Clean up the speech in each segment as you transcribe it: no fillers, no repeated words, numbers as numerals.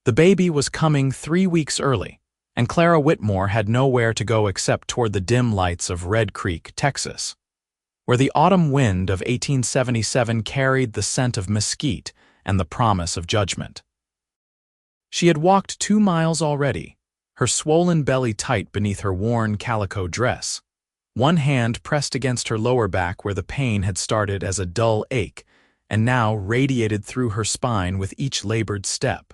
The baby was coming 3 weeks early, and Clara Whitmore had nowhere to go except toward the dim lights of Red Creek, Texas, where the autumn wind of 1877 carried the scent of mesquite and the promise of judgment. She had walked 2 miles already, her swollen belly tight beneath her worn calico dress, one hand pressed against her lower back where the pain had started as a dull ache and now radiated through her spine with each labored step.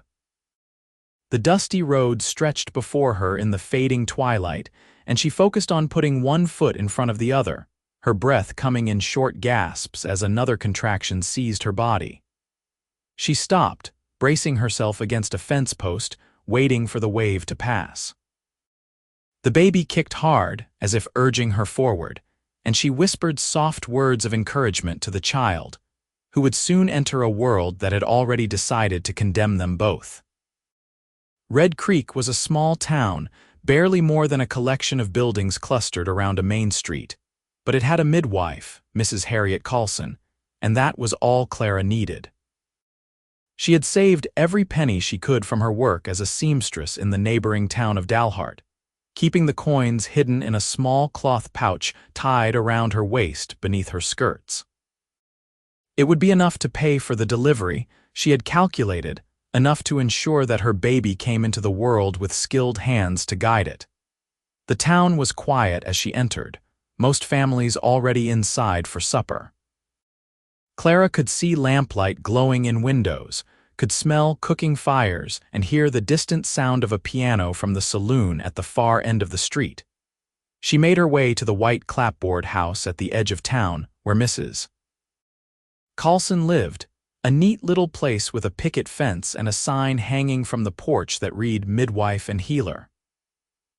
The dusty road stretched before her in the fading twilight, and she focused on putting one foot in front of the other, her breath coming in short gasps as another contraction seized her body. She stopped, bracing herself against a fence post, waiting for the wave to pass. The baby kicked hard, as if urging her forward, and she whispered soft words of encouragement to the child, who would soon enter a world that had already decided to condemn them both. Red Creek was a small town, barely more than a collection of buildings clustered around a main street, but it had a midwife, Mrs. Harriet Coulson, and that was all Clara needed. She had saved every penny she could from her work as a seamstress in the neighboring town of Dalhart, keeping the coins hidden in a small cloth pouch tied around her waist beneath her skirts. It would be enough to pay for the delivery, she had calculated, enough to ensure that her baby came into the world with skilled hands to guide it. The town was quiet as she entered, most families already inside for supper. Clara could see lamplight glowing in windows, could smell cooking fires, and hear the distant sound of a piano from the saloon at the far end of the street. She made her way to the white clapboard house at the edge of town, where Mrs. Coulson lived, a neat little place with a picket fence and a sign hanging from the porch that read Midwife and Healer.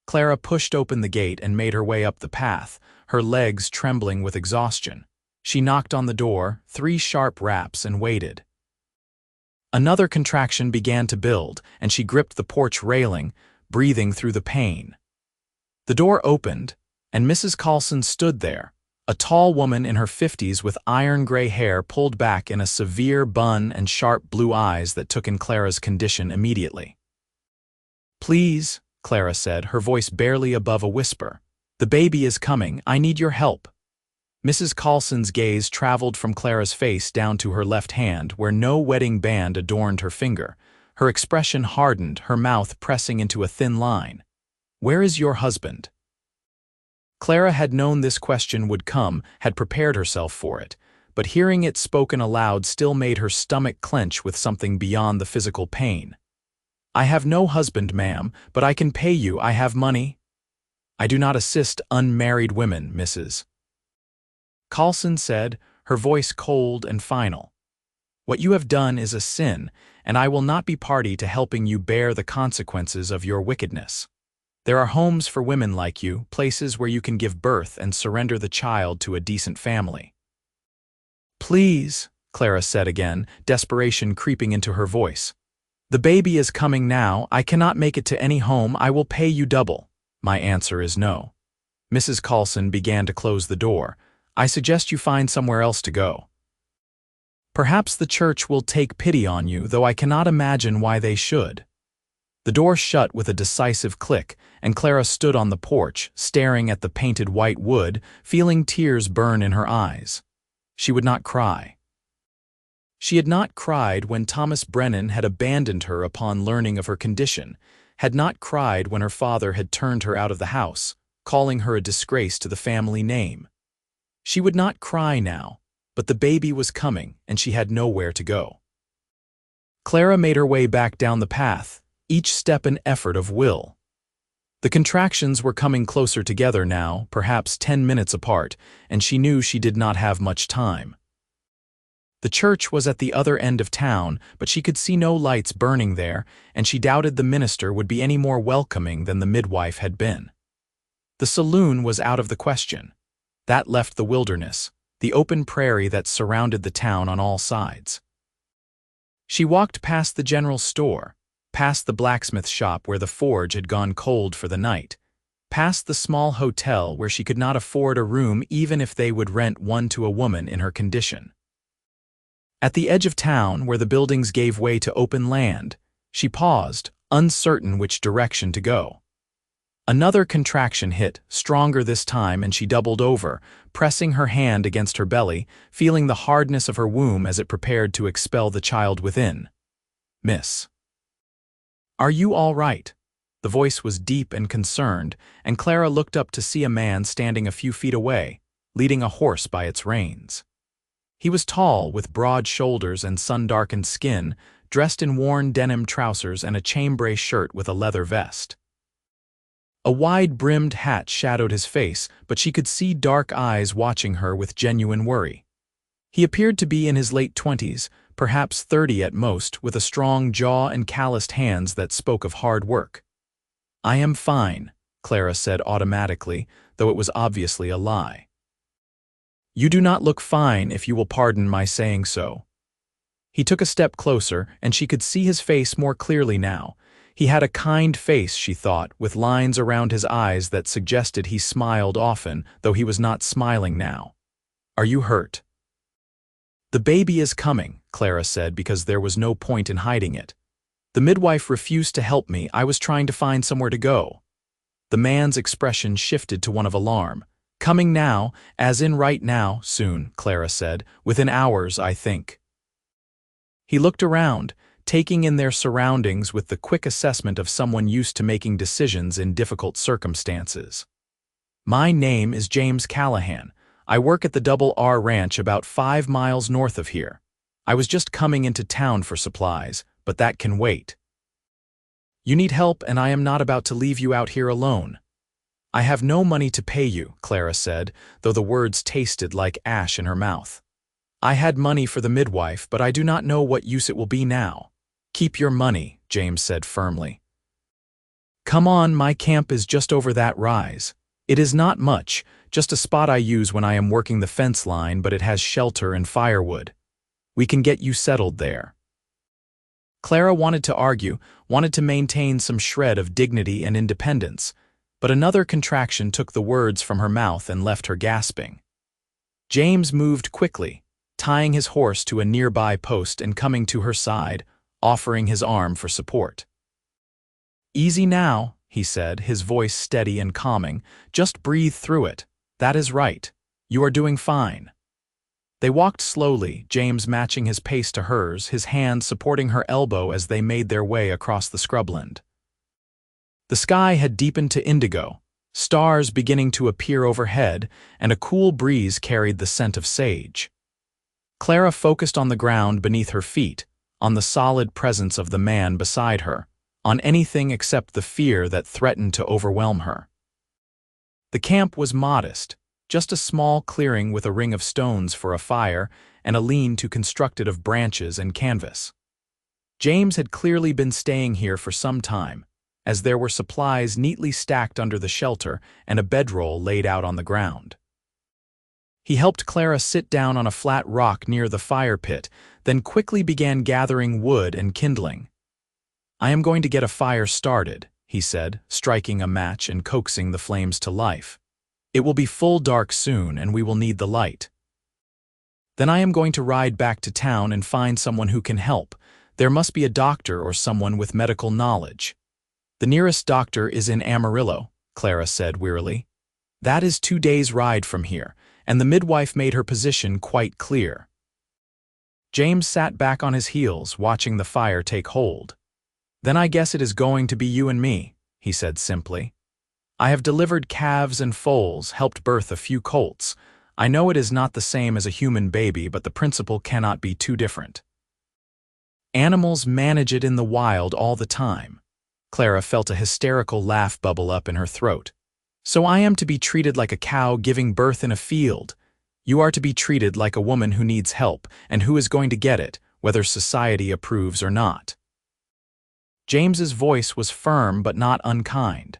Clara pushed open the gate and made her way up the path, her legs trembling with exhaustion. She knocked on the door, 3 sharp raps, and waited. Another contraction began to build, and she gripped the porch railing, breathing through the pain. The door opened, and Mrs. Coulson stood there, a tall woman in her 50s with iron-gray hair pulled back in a severe bun and sharp blue eyes that took in Clara's condition immediately. "Please," Clara said, her voice barely above a whisper. "The baby is coming. I need your help." Mrs. Coulson's gaze traveled from Clara's face down to her left hand, where no wedding band adorned her finger. Her expression hardened, her mouth pressing into a thin line. "Where is your husband?" Clara had known this question would come, had prepared herself for it, but hearing it spoken aloud still made her stomach clench with something beyond the physical pain. "I have no husband, ma'am, but I can pay you. I have money." "I do not assist unmarried women, Mrs. Coulson said, her voice cold and final. "What you have done is a sin, and I will not be party to helping you bear the consequences of your wickedness. There are homes for women like you, places where you can give birth and surrender the child to a decent family." "Please," Clara said again, desperation creeping into her voice. "The baby is coming now. I cannot make it to any home. I will pay you double." "My answer is no." Mrs. Coulson began to close the door. "I suggest you find somewhere else to go. Perhaps the church will take pity on you, though I cannot imagine why they should." The door shut with a decisive click, and Clara stood on the porch, staring at the painted white wood, feeling tears burn in her eyes. She would not cry. She had not cried when Thomas Brennan had abandoned her upon learning of her condition, had not cried when her father had turned her out of the house, calling her a disgrace to the family name. She would not cry now, but the baby was coming, and she had nowhere to go. Clara made her way back down the path, each step an effort of will. The contractions were coming closer together now, perhaps 10 minutes apart, and she knew she did not have much time. The church was at the other end of town, but she could see no lights burning there, and she doubted the minister would be any more welcoming than the midwife had been. The saloon was out of the question. That left the wilderness, the open prairie that surrounded the town on all sides. She walked past the general store, past the blacksmith shop where the forge had gone cold for the night, past the small hotel where she could not afford a room even if they would rent one to a woman in her condition. At the edge of town, where the buildings gave way to open land, She paused, uncertain which direction to go. Another contraction hit, stronger this time, and she doubled over, pressing her hand against her belly, feeling the hardness of her womb as it prepared to expel the child within. "Miss. Are you all right?" The voice was deep and concerned, and Clara looked up to see a man standing a few feet away, leading a horse by its reins. He was tall, with broad shoulders and sun-darkened skin, dressed in worn denim trousers and a chambray shirt with a leather vest. A wide-brimmed hat shadowed his face, but she could see dark eyes watching her with genuine worry. He appeared to be in his late 20s, perhaps 30 at most, with a strong jaw and calloused hands that spoke of hard work. "I am fine," Clara said automatically, though it was obviously a lie. "You do not look fine, if you will pardon my saying so." He took a step closer, and she could see his face more clearly now. He had a kind face, she thought, with lines around his eyes that suggested he smiled often, though he was not smiling now. "Are you hurt?" "The baby is coming," Clara said, because there was no point in hiding it. "The midwife refused to help me. I was trying to find somewhere to go." The man's expression shifted to one of alarm. "Coming now, as in right now, soon," Clara said. "Within hours, I think." He looked around, taking in their surroundings with the quick assessment of someone used to making decisions in difficult circumstances. "My name is James Callahan. I work at the Double R Ranch about 5 miles north of here. I was just coming into town for supplies, but that can wait. You need help, and I am not about to leave you out here alone." "I have no money to pay you," Clara said, though the words tasted like ash in her mouth. "I had money for the midwife, but I do not know what use it will be now." "Keep your money," James said firmly. "Come on, my camp is just over that rise. It is not much, just a spot I use when I am working the fence line, but it has shelter and firewood. We can get you settled there." Clara wanted to argue, wanted to maintain some shred of dignity and independence, but another contraction took the words from her mouth and left her gasping. James moved quickly, tying his horse to a nearby post and coming to her side, offering his arm for support. "Easy now," he said, his voice steady and calming. "Just breathe through it. That is right. You are doing fine." They walked slowly, James matching his pace to hers, his hand supporting her elbow as they made their way across the scrubland. The sky had deepened to indigo, stars beginning to appear overhead, and a cool breeze carried the scent of sage. Clara focused on the ground beneath her feet, on the solid presence of the man beside her, on anything except the fear that threatened to overwhelm her. The camp was modest, just a small clearing with a ring of stones for a fire and a lean-to constructed of branches and canvas. James had clearly been staying here for some time, as there were supplies neatly stacked under the shelter and a bedroll laid out on the ground. He helped Clara sit down on a flat rock near the fire pit, then quickly began gathering wood and kindling. "I am going to get a fire started," he said, striking a match and coaxing the flames to life. "It will be full dark soon, and we will need the light. Then I am going to ride back to town and find someone who can help. There must be a doctor or someone with medical knowledge." "The nearest doctor is in Amarillo," Clara said wearily. "That is 2 days' ride from here, and the midwife made her position quite clear." James sat back on his heels, watching the fire take hold. "Then I guess it is going to be you and me," he said simply. "I have delivered calves and foals, helped birth a few colts. I know it is not the same as a human baby, but the principle cannot be too different. Animals manage it in the wild all the time." Clara felt a hysterical laugh bubble up in her throat. "So I am to be treated like a cow giving birth in a field. You are to be treated like a woman who needs help and who is going to get it, whether society approves or not." James's voice was firm but not unkind.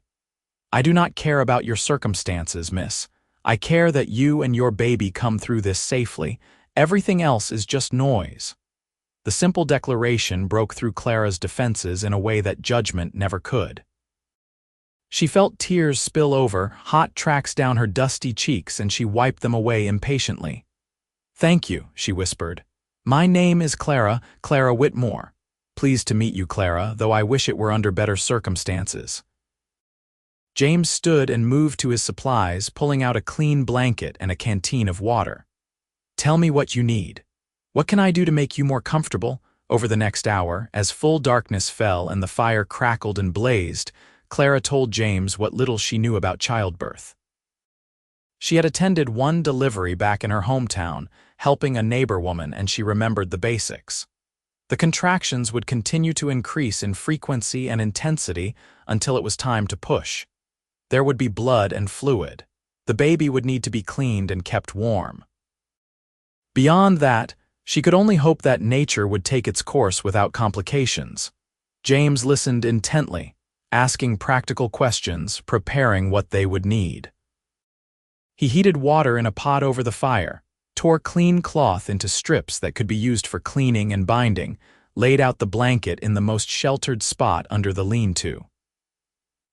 "I do not care about your circumstances, miss. I care that you and your baby come through this safely. Everything else is just noise." The simple declaration broke through Clara's defenses in a way that judgment never could. She felt tears spill over, hot tracks down her dusty cheeks, and she wiped them away impatiently. "Thank you," she whispered. "My name is Clara Whitmore. Pleased to meet you, Clara, though I wish it were under better circumstances. James stood and moved to his supplies, pulling out a clean blanket and a canteen of water. Tell me what you need. What can I do to make you more comfortable? Over the next hour, as full darkness fell and the fire crackled and blazed, Clara told James what little she knew about childbirth. She had attended one delivery back in her hometown, helping a neighbor woman, and she remembered the basics. The contractions would continue to increase in frequency and intensity until it was time to push. There would be blood and fluid. The baby would need to be cleaned and kept warm. Beyond that, she could only hope that nature would take its course without complications. James listened intently, asking practical questions, preparing what they would need. He heated water in a pot over the fire, tore clean cloth into strips that could be used for cleaning and binding, laid out the blanket in the most sheltered spot under the lean-to.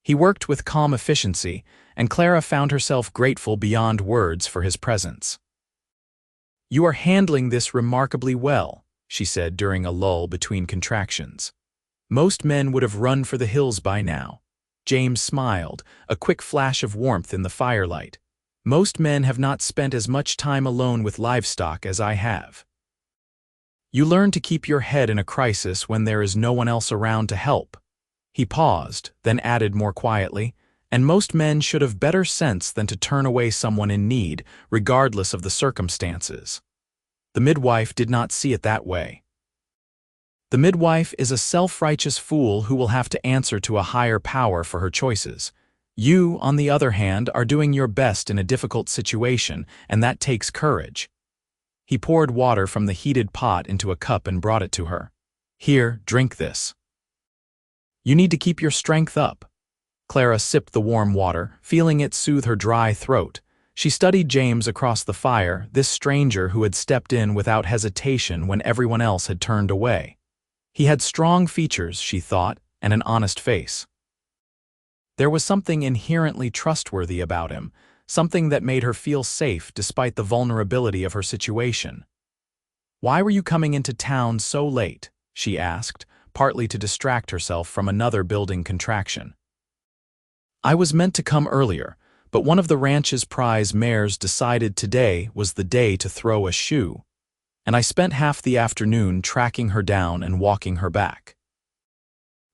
He worked with calm efficiency, and Clara found herself grateful beyond words for his presence. "You are handling this remarkably well," she said during a lull between contractions. "Most men would have run for the hills by now." James smiled, a quick flash of warmth in the firelight. "Most men have not spent as much time alone with livestock as I have. You learn to keep your head in a crisis when there is no one else around to help." He paused, then added more quietly, "And most men should have better sense than to turn away someone in need, regardless of the circumstances." The midwife did not see it that way. The midwife is a self-righteous fool who will have to answer to a higher power for her choices. You, on the other hand, are doing your best in a difficult situation, and that takes courage. He poured water from the heated pot into a cup and brought it to her. "Here, drink this. You need to keep your strength up." Clara sipped the warm water, feeling it soothe her dry throat. She studied James across the fire, this stranger who had stepped in without hesitation when everyone else had turned away. He had strong features, she thought, and an honest face. There was something inherently trustworthy about him, something that made her feel safe despite the vulnerability of her situation. "Why were you coming into town so late?" she asked, partly to distract herself from another building contraction. "I was meant to come earlier, but one of the ranch's prize mares decided today was the day to throw a shoe, and I spent half the afternoon tracking her down and walking her back.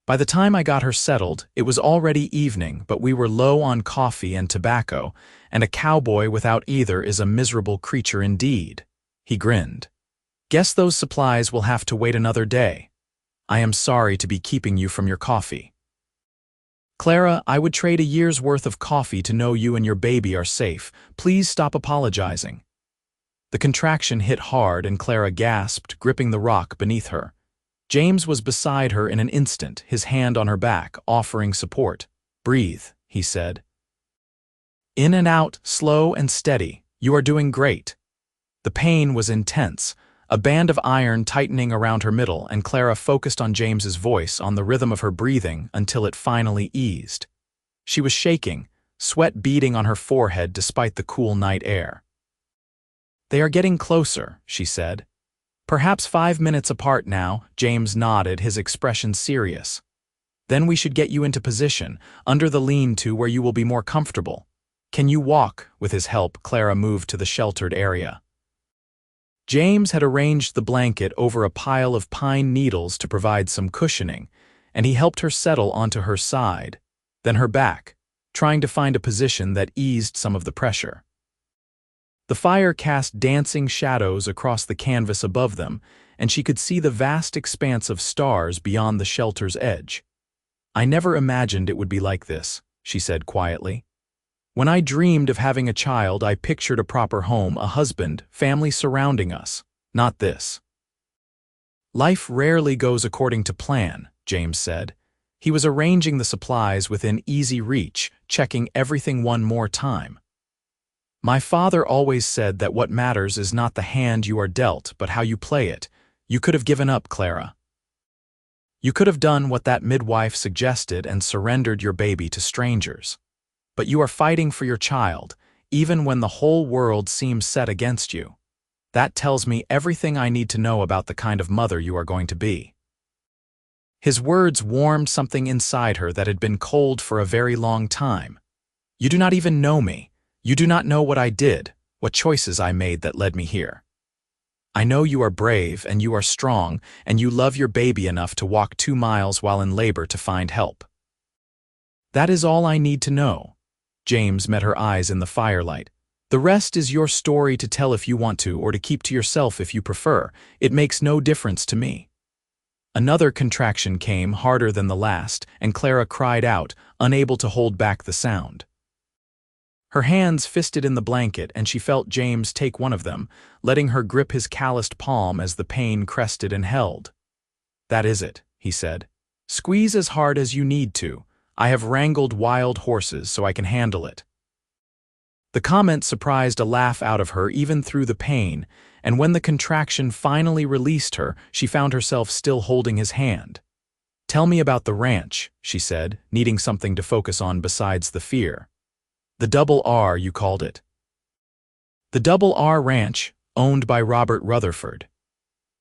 By the time I got her settled, it was already evening, but we were low on coffee and tobacco, and a cowboy without either is a miserable creature indeed." He grinned. "Guess those supplies will have to wait another day. I am sorry to be keeping you from your coffee." "Clara, I would trade a year's worth of coffee to know you and your baby are safe. Please stop apologizing." The contraction hit hard and Clara gasped, gripping the rock beneath her. James was beside her in an instant, his hand on her back, offering support. "Breathe," he said. "In and out, slow and steady. You are doing great." The pain was intense, a band of iron tightening around her middle, and Clara focused on James's voice, on the rhythm of her breathing, until it finally eased. She was shaking, sweat beading on her forehead despite the cool night air. "They are getting closer," she said. "Perhaps 5 minutes apart now." James nodded, his expression serious. "Then we should get you into position, under the lean-to where you will be more comfortable. Can you walk?" With his help, Clara moved to the sheltered area. James had arranged the blanket over a pile of pine needles to provide some cushioning, and he helped her settle onto her side, then her back, trying to find a position that eased some of the pressure. The fire cast dancing shadows across the canvas above them, and she could see the vast expanse of stars beyond the shelter's edge. "I never imagined it would be like this," she said quietly. "When I dreamed of having a child, I pictured a proper home, a husband, family surrounding us. Not this." "Life rarely goes according to plan," James said. He was arranging the supplies within easy reach, checking everything one more time. "My father always said that what matters is not the hand you are dealt, but how you play it. You could have given up, Clara. You could have done what that midwife suggested and surrendered your baby to strangers. But you are fighting for your child, even when the whole world seems set against you. That tells me everything I need to know about the kind of mother you are going to be." His words warmed something inside her that had been cold for a very long time. You do not even know me. You do not know what I did, what choices I made that led me here. I know you are brave and you are strong and you love your baby enough to walk 2 miles while in labor to find help. That is all I need to know. James met her eyes in the firelight. The rest is your story to tell if you want to or to keep to yourself if you prefer. It makes no difference to me. Another contraction came, harder than the last, and Clara cried out, unable to hold back the sound. Her hands fisted in the blanket, and she felt James take one of them, letting her grip his calloused palm as the pain crested and held. That is it, he said. Squeeze as hard as you need to. I have wrangled wild horses so I can handle it. The comment surprised a laugh out of her even through the pain, and when the contraction finally released her, she found herself still holding his hand. Tell me about the ranch, she said, needing something to focus on besides the fear. The Double R, you called it. The Double R Ranch, owned by Robert Rutherford.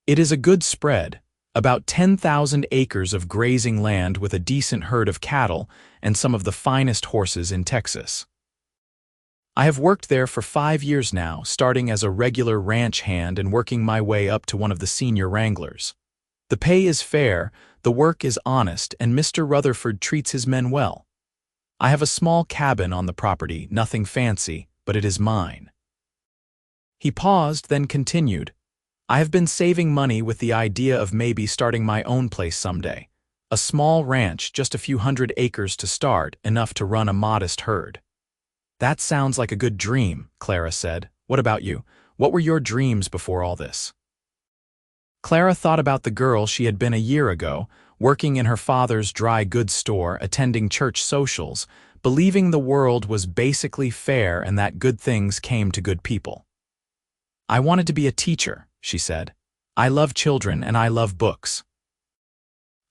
It is a good spread, about 10,000 acres of grazing land with a decent herd of cattle and some of the finest horses in Texas. I have worked there for 5 years now, starting as a regular ranch hand and working my way up to one of the senior wranglers. The pay is fair, the work is honest, and Mr. Rutherford treats his men well. I have a small cabin on the property, nothing fancy, but it is mine. He paused, then continued. I have been saving money with the idea of maybe starting my own place someday. A small ranch, just a few hundred acres to start, enough to run a modest herd. That sounds like a good dream, Clara said. What about you? What were your dreams before all this? Clara thought about the girl she had been a year ago, working in her father's dry goods store, attending church socials, believing the world was basically fair and that good things came to good people. I wanted to be a teacher, she said. I love children and I love books.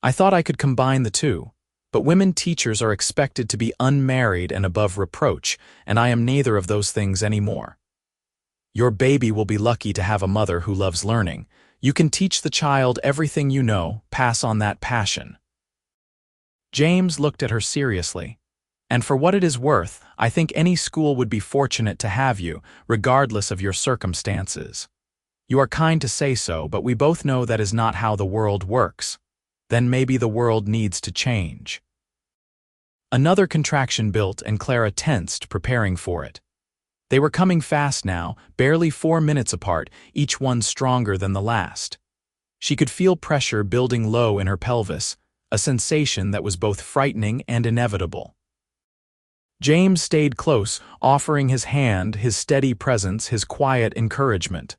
I thought I could combine the two. But women teachers are expected to be unmarried and above reproach, and I am neither of those things anymore. Your baby will be lucky to have a mother who loves learning. You can teach the child everything you know, pass on that passion. James looked at her seriously. And for what it is worth, I think any school would be fortunate to have you, regardless of your circumstances. You are kind to say so, but we both know that is not how the world works. Then maybe the world needs to change. Another contraction built and Clara tensed, preparing for it. They were coming fast now, barely 4 minutes apart, each one stronger than the last. She could feel pressure building low in her pelvis, a sensation that was both frightening and inevitable. James stayed close, offering his hand, his steady presence, his quiet encouragement.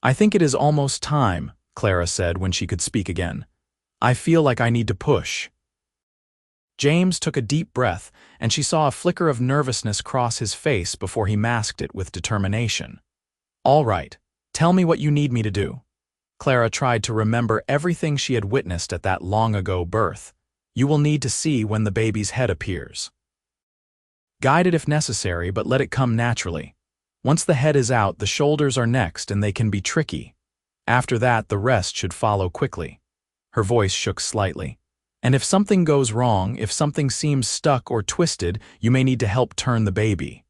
I think it is almost time, Clara said when she could speak again. I feel like I need to push. James took a deep breath, and she saw a flicker of nervousness cross his face before he masked it with determination. All right, tell me what you need me to do. Clara tried to remember everything she had witnessed at that long-ago birth. You will need to see when the baby's head appears. Guide it if necessary, but let it come naturally. Once the head is out, the shoulders are next and they can be tricky. After that, the rest should follow quickly. Her voice shook slightly. And if something goes wrong, if something seems stuck or twisted, you may need to help turn the baby.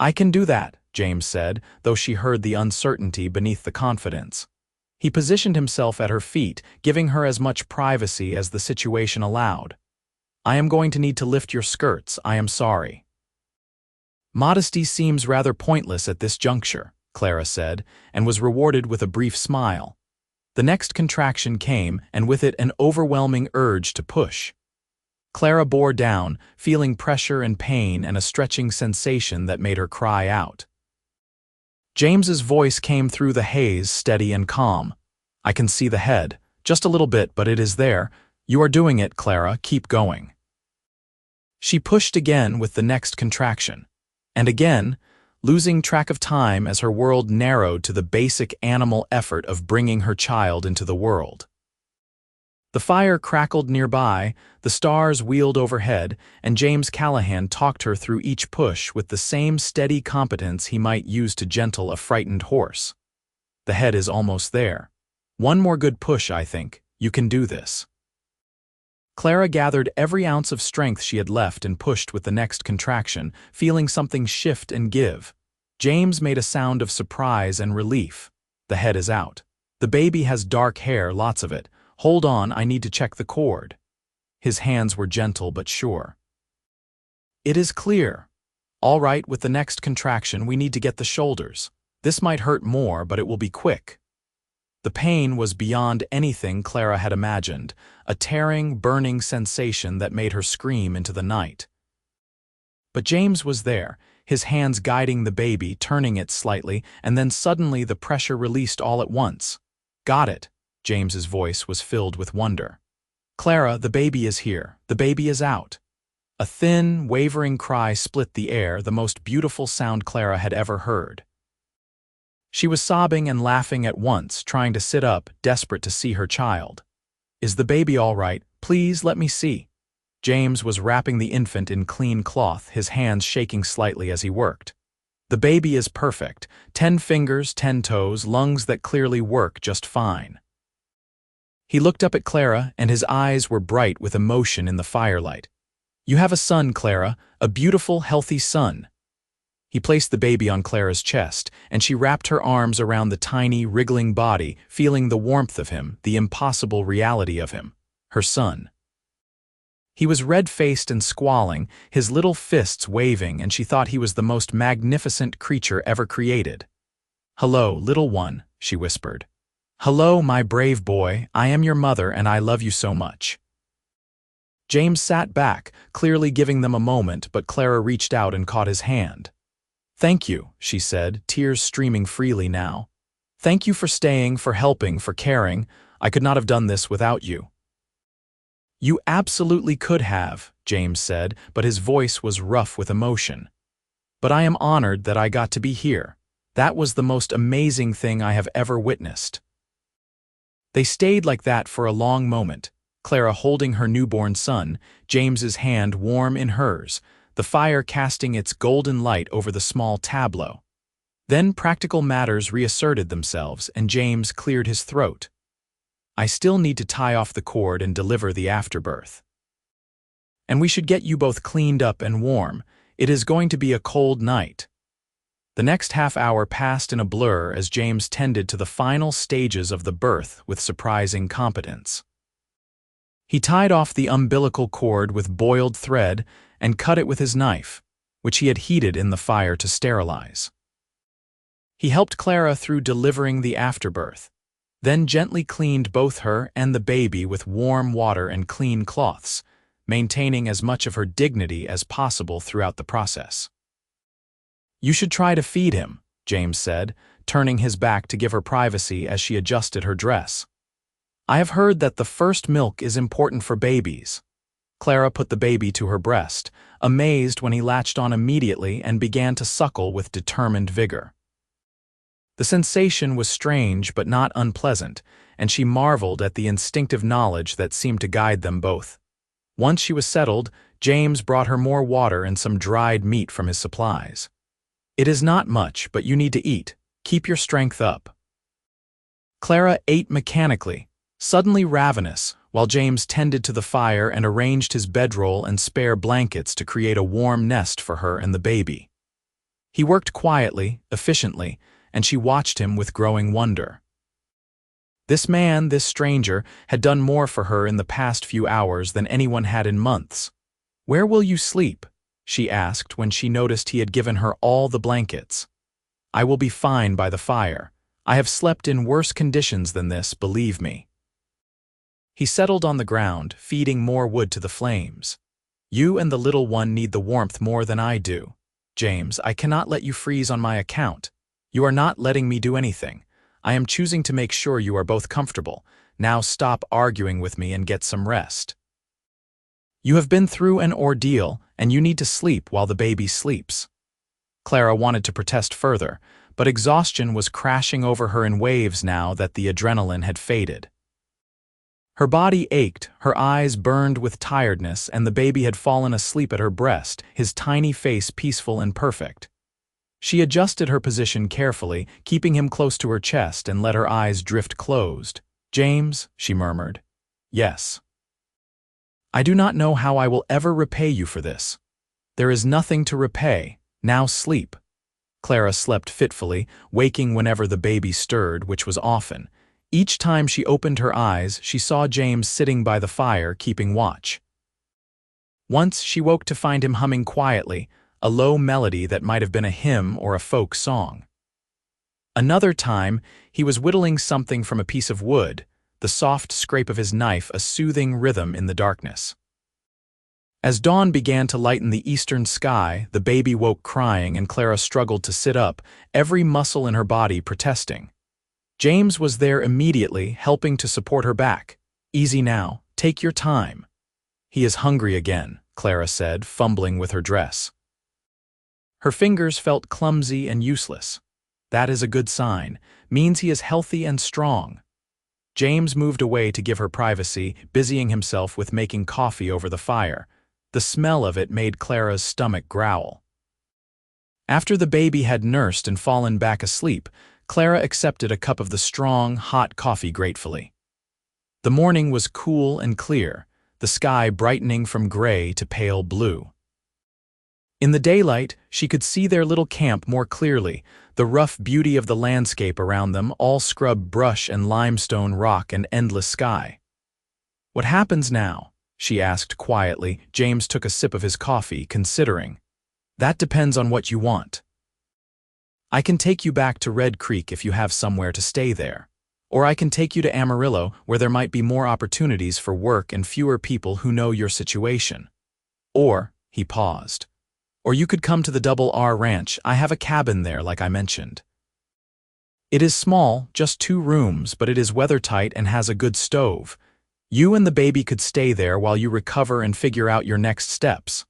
I can do that, James said, though she heard the uncertainty beneath the confidence. He positioned himself at her feet, giving her as much privacy as the situation allowed. I am going to need to lift your skirts, I am sorry. Modesty seems rather pointless at this juncture, Clara said, and was rewarded with a brief smile. The next contraction came, and with it an overwhelming urge to push. Clara bore down, feeling pressure and pain and a stretching sensation that made her cry out. James's voice came through the haze, steady and calm. I can see the head, just a little bit, but it is there. You are doing it, Clara, keep going. She pushed again with the next contraction, and again, losing track of time as her world narrowed to the basic animal effort of bringing her child into the world. The fire crackled nearby, the stars wheeled overhead, and James Callahan talked her through each push with the same steady competence he might use to gentle a frightened horse. The head is almost there. One more good push, I think. You can do this. Clara gathered every ounce of strength she had left and pushed with the next contraction, feeling something shift and give. James made a sound of surprise and relief. The head is out. The baby has dark hair, lots of it. Hold on, I need to check the cord. His hands were gentle but sure. It is clear. All right, with the next contraction, we need to get the shoulders. This might hurt more, but it will be quick. The pain was beyond anything Clara had imagined, a tearing, burning sensation that made her scream into the night. But James was there, his hands guiding the baby, turning it slightly, and then suddenly the pressure released all at once. Got it. James's voice was filled with wonder. Clara, the baby is here. The baby is out. A thin, wavering cry split the air, the most beautiful sound Clara had ever heard. She was sobbing and laughing at once, trying to sit up, desperate to see her child. Is the baby all right? Please let me see. James was wrapping the infant in clean cloth, his hands shaking slightly as he worked. The baby is perfect. 10 fingers, 10 toes, lungs that clearly work just fine. He looked up at Clara, and his eyes were bright with emotion in the firelight. You have a son, Clara, a beautiful, healthy son. He placed the baby on Clara's chest, and she wrapped her arms around the tiny, wriggling body, feeling the warmth of him, the impossible reality of him, her son. He was red-faced and squalling, his little fists waving, and she thought he was the most magnificent creature ever created. Hello, little one, she whispered. Hello, my brave boy, I am your mother and I love you so much. James sat back, clearly giving them a moment, but Clara reached out and caught his hand. Thank you, she said, tears streaming freely now. Thank you for staying, for helping, for caring. I could not have done this without you. You absolutely could have, James said, but his voice was rough with emotion. But I am honored that I got to be here. That was the most amazing thing I have ever witnessed. They stayed like that for a long moment, Clara holding her newborn son, James's hand warm in hers, the fire casting its golden light over the small tableau. Then practical matters reasserted themselves, and James cleared his throat. I still need to tie off the cord and deliver the afterbirth. And we should get you both cleaned up and warm. It is going to be a cold night. The next half hour passed in a blur as James tended to the final stages of the birth with surprising competence. He tied off the umbilical cord with boiled thread and cut it with his knife, which he had heated in the fire to sterilize. He helped Clara through delivering the afterbirth, then gently cleaned both her and the baby with warm water and clean cloths, maintaining as much of her dignity as possible throughout the process. You should try to feed him, James said, turning his back to give her privacy as she adjusted her dress. I have heard that the first milk is important for babies. Clara put the baby to her breast, amazed when he latched on immediately and began to suckle with determined vigor. The sensation was strange but not unpleasant, and she marveled at the instinctive knowledge that seemed to guide them both. Once she was settled, James brought her more water and some dried meat from his supplies. It is not much, but you need to eat. Keep your strength up. Clara ate mechanically, suddenly ravenous, while James tended to the fire and arranged his bedroll and spare blankets to create a warm nest for her and the baby. He worked quietly, efficiently, and she watched him with growing wonder. This man, this stranger, had done more for her in the past few hours than anyone had in months. Where will you sleep? She asked when she noticed he had given her all the blankets. I will be fine by the fire. I have slept in worse conditions than this, believe me. He settled on the ground, feeding more wood to the flames. You and the little one need the warmth more than I do. James, I cannot let you freeze on my account. You are not letting me do anything. I am choosing to make sure you are both comfortable. Now stop arguing with me and get some rest. You have been through an ordeal, and you need to sleep while the baby sleeps. Clara wanted to protest further, but exhaustion was crashing over her in waves now that the adrenaline had faded. Her body ached, her eyes burned with tiredness, and the baby had fallen asleep at her breast, his tiny face peaceful and perfect. She adjusted her position carefully, keeping him close to her chest, and let her eyes drift closed. James, she murmured. Yes. I do not know how I will ever repay you for this. There is nothing to repay. Now sleep. Clara slept fitfully, waking whenever the baby stirred, which was often. Each time she opened her eyes, she saw James sitting by the fire, keeping watch. Once she woke to find him humming quietly, a low melody that might have been a hymn or a folk song. Another time, he was whittling something from a piece of wood, the soft scrape of his knife a soothing rhythm in the darkness. As dawn began to lighten the eastern sky, the baby woke crying and Clara struggled to sit up, every muscle in her body protesting. James was there immediately, helping to support her back. Easy now, take your time. He is hungry again, Clara said, fumbling with her dress. Her fingers felt clumsy and useless. That is a good sign, means he is healthy and strong. James moved away to give her privacy, busying himself with making coffee over the fire. The smell of it made Clara's stomach growl. After the baby had nursed and fallen back asleep, Clara accepted a cup of the strong, hot coffee gratefully. The morning was cool and clear, the sky brightening from gray to pale blue. In the daylight, she could see their little camp more clearly, the rough beauty of the landscape around them, all scrub brush and limestone rock and endless sky. "What happens now?" she asked quietly. James took a sip of his coffee, considering. "That depends on what you want. I can take you back to Red Creek if you have somewhere to stay there. Or I can take you to Amarillo, where there might be more opportunities for work and fewer people who know your situation. Or," he paused, "or you could come to the Double R Ranch. I have a cabin there, like I mentioned. It is small, just 2 rooms, but it is weathertight and has a good stove. You and the baby could stay there while you recover and figure out your next steps.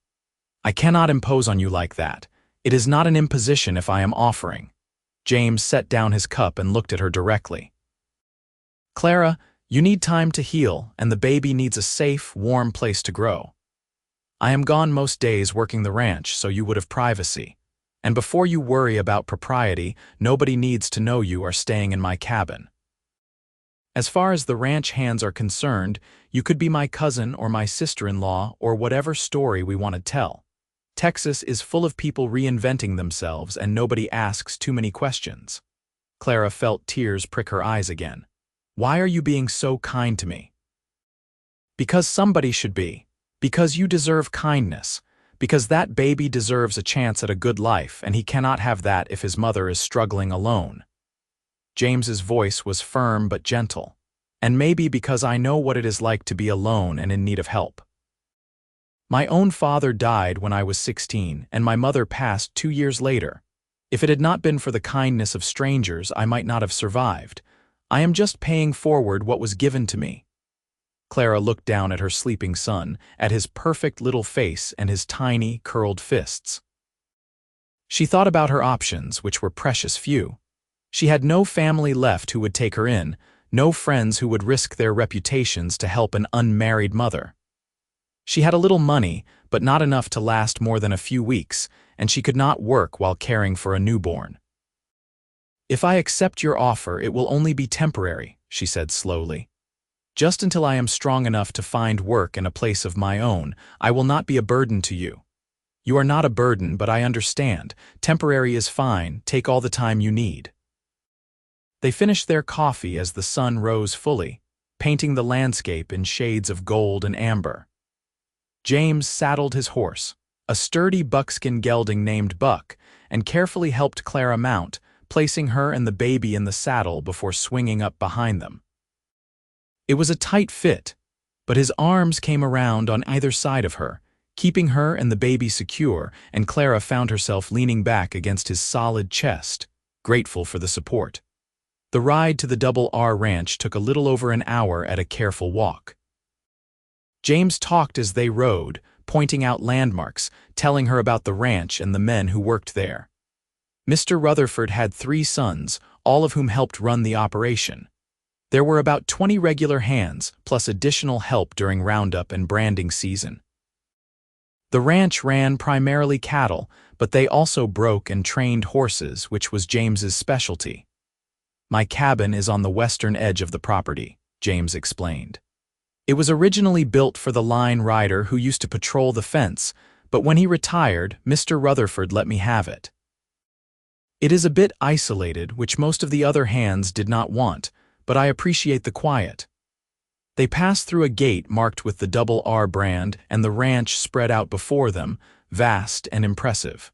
I cannot impose on you like that. It is not an imposition if I am offering." James set down his cup and looked at her directly. "Clara, you need time to heal, and the baby needs a safe, warm place to grow. I am gone most days working the ranch, so you would have privacy. And before you worry about propriety, nobody needs to know you are staying in my cabin. As far as the ranch hands are concerned, you could be my cousin or my sister-in-law or whatever story we want to tell. Texas is full of people reinventing themselves and nobody asks too many questions." Clara felt tears prick her eyes again. "Why are you being so kind to me?" "Because somebody should be. Because you deserve kindness. Because that baby deserves a chance at a good life, and he cannot have that if his mother is struggling alone." James's voice was firm but gentle. "And maybe because I know what it is like to be alone and in need of help. My own father died when I was 16, and my mother passed 2 years later. If it had not been for the kindness of strangers, I might not have survived. I am just paying forward what was given to me." Clara looked down at her sleeping son, at his perfect little face and his tiny, curled fists. She thought about her options, which were precious few. She had no family left who would take her in, no friends who would risk their reputations to help an unmarried mother. She had a little money, but not enough to last more than a few weeks, and she could not work while caring for a newborn. "If I accept your offer, it will only be temporary," she said slowly. "Just until I am strong enough to find work and a place of my own. I will not be a burden to you. You are not a burden, but I understand. Temporary is fine. Take all the time you need." They finished their coffee as the sun rose fully, painting the landscape in shades of gold and amber. James saddled his horse, a sturdy buckskin gelding named Buck, and carefully helped Clara mount, placing her and the baby in the saddle before swinging up behind them. It was a tight fit, but his arms came around on either side of her, keeping her and the baby secure, and Clara found herself leaning back against his solid chest, grateful for the support. The ride to the Double R Ranch took a little over an hour at a careful walk. James talked as they rode, pointing out landmarks, telling her about the ranch and the men who worked there. Mr. Rutherford had 3 sons, all of whom helped run the operation. There were about 20 regular hands, plus additional help during roundup and branding season. The ranch ran primarily cattle, but they also broke and trained horses, which was James's specialty. "My cabin is on the western edge of the property," James explained. It was originally built for the line rider who used to patrol the fence, but when he retired, Mr. Rutherford let me have it. It is a bit isolated, which most of the other hands did not want, but I appreciate the quiet. They passed through a gate marked with the double R brand, and the ranch spread out before them, vast and impressive.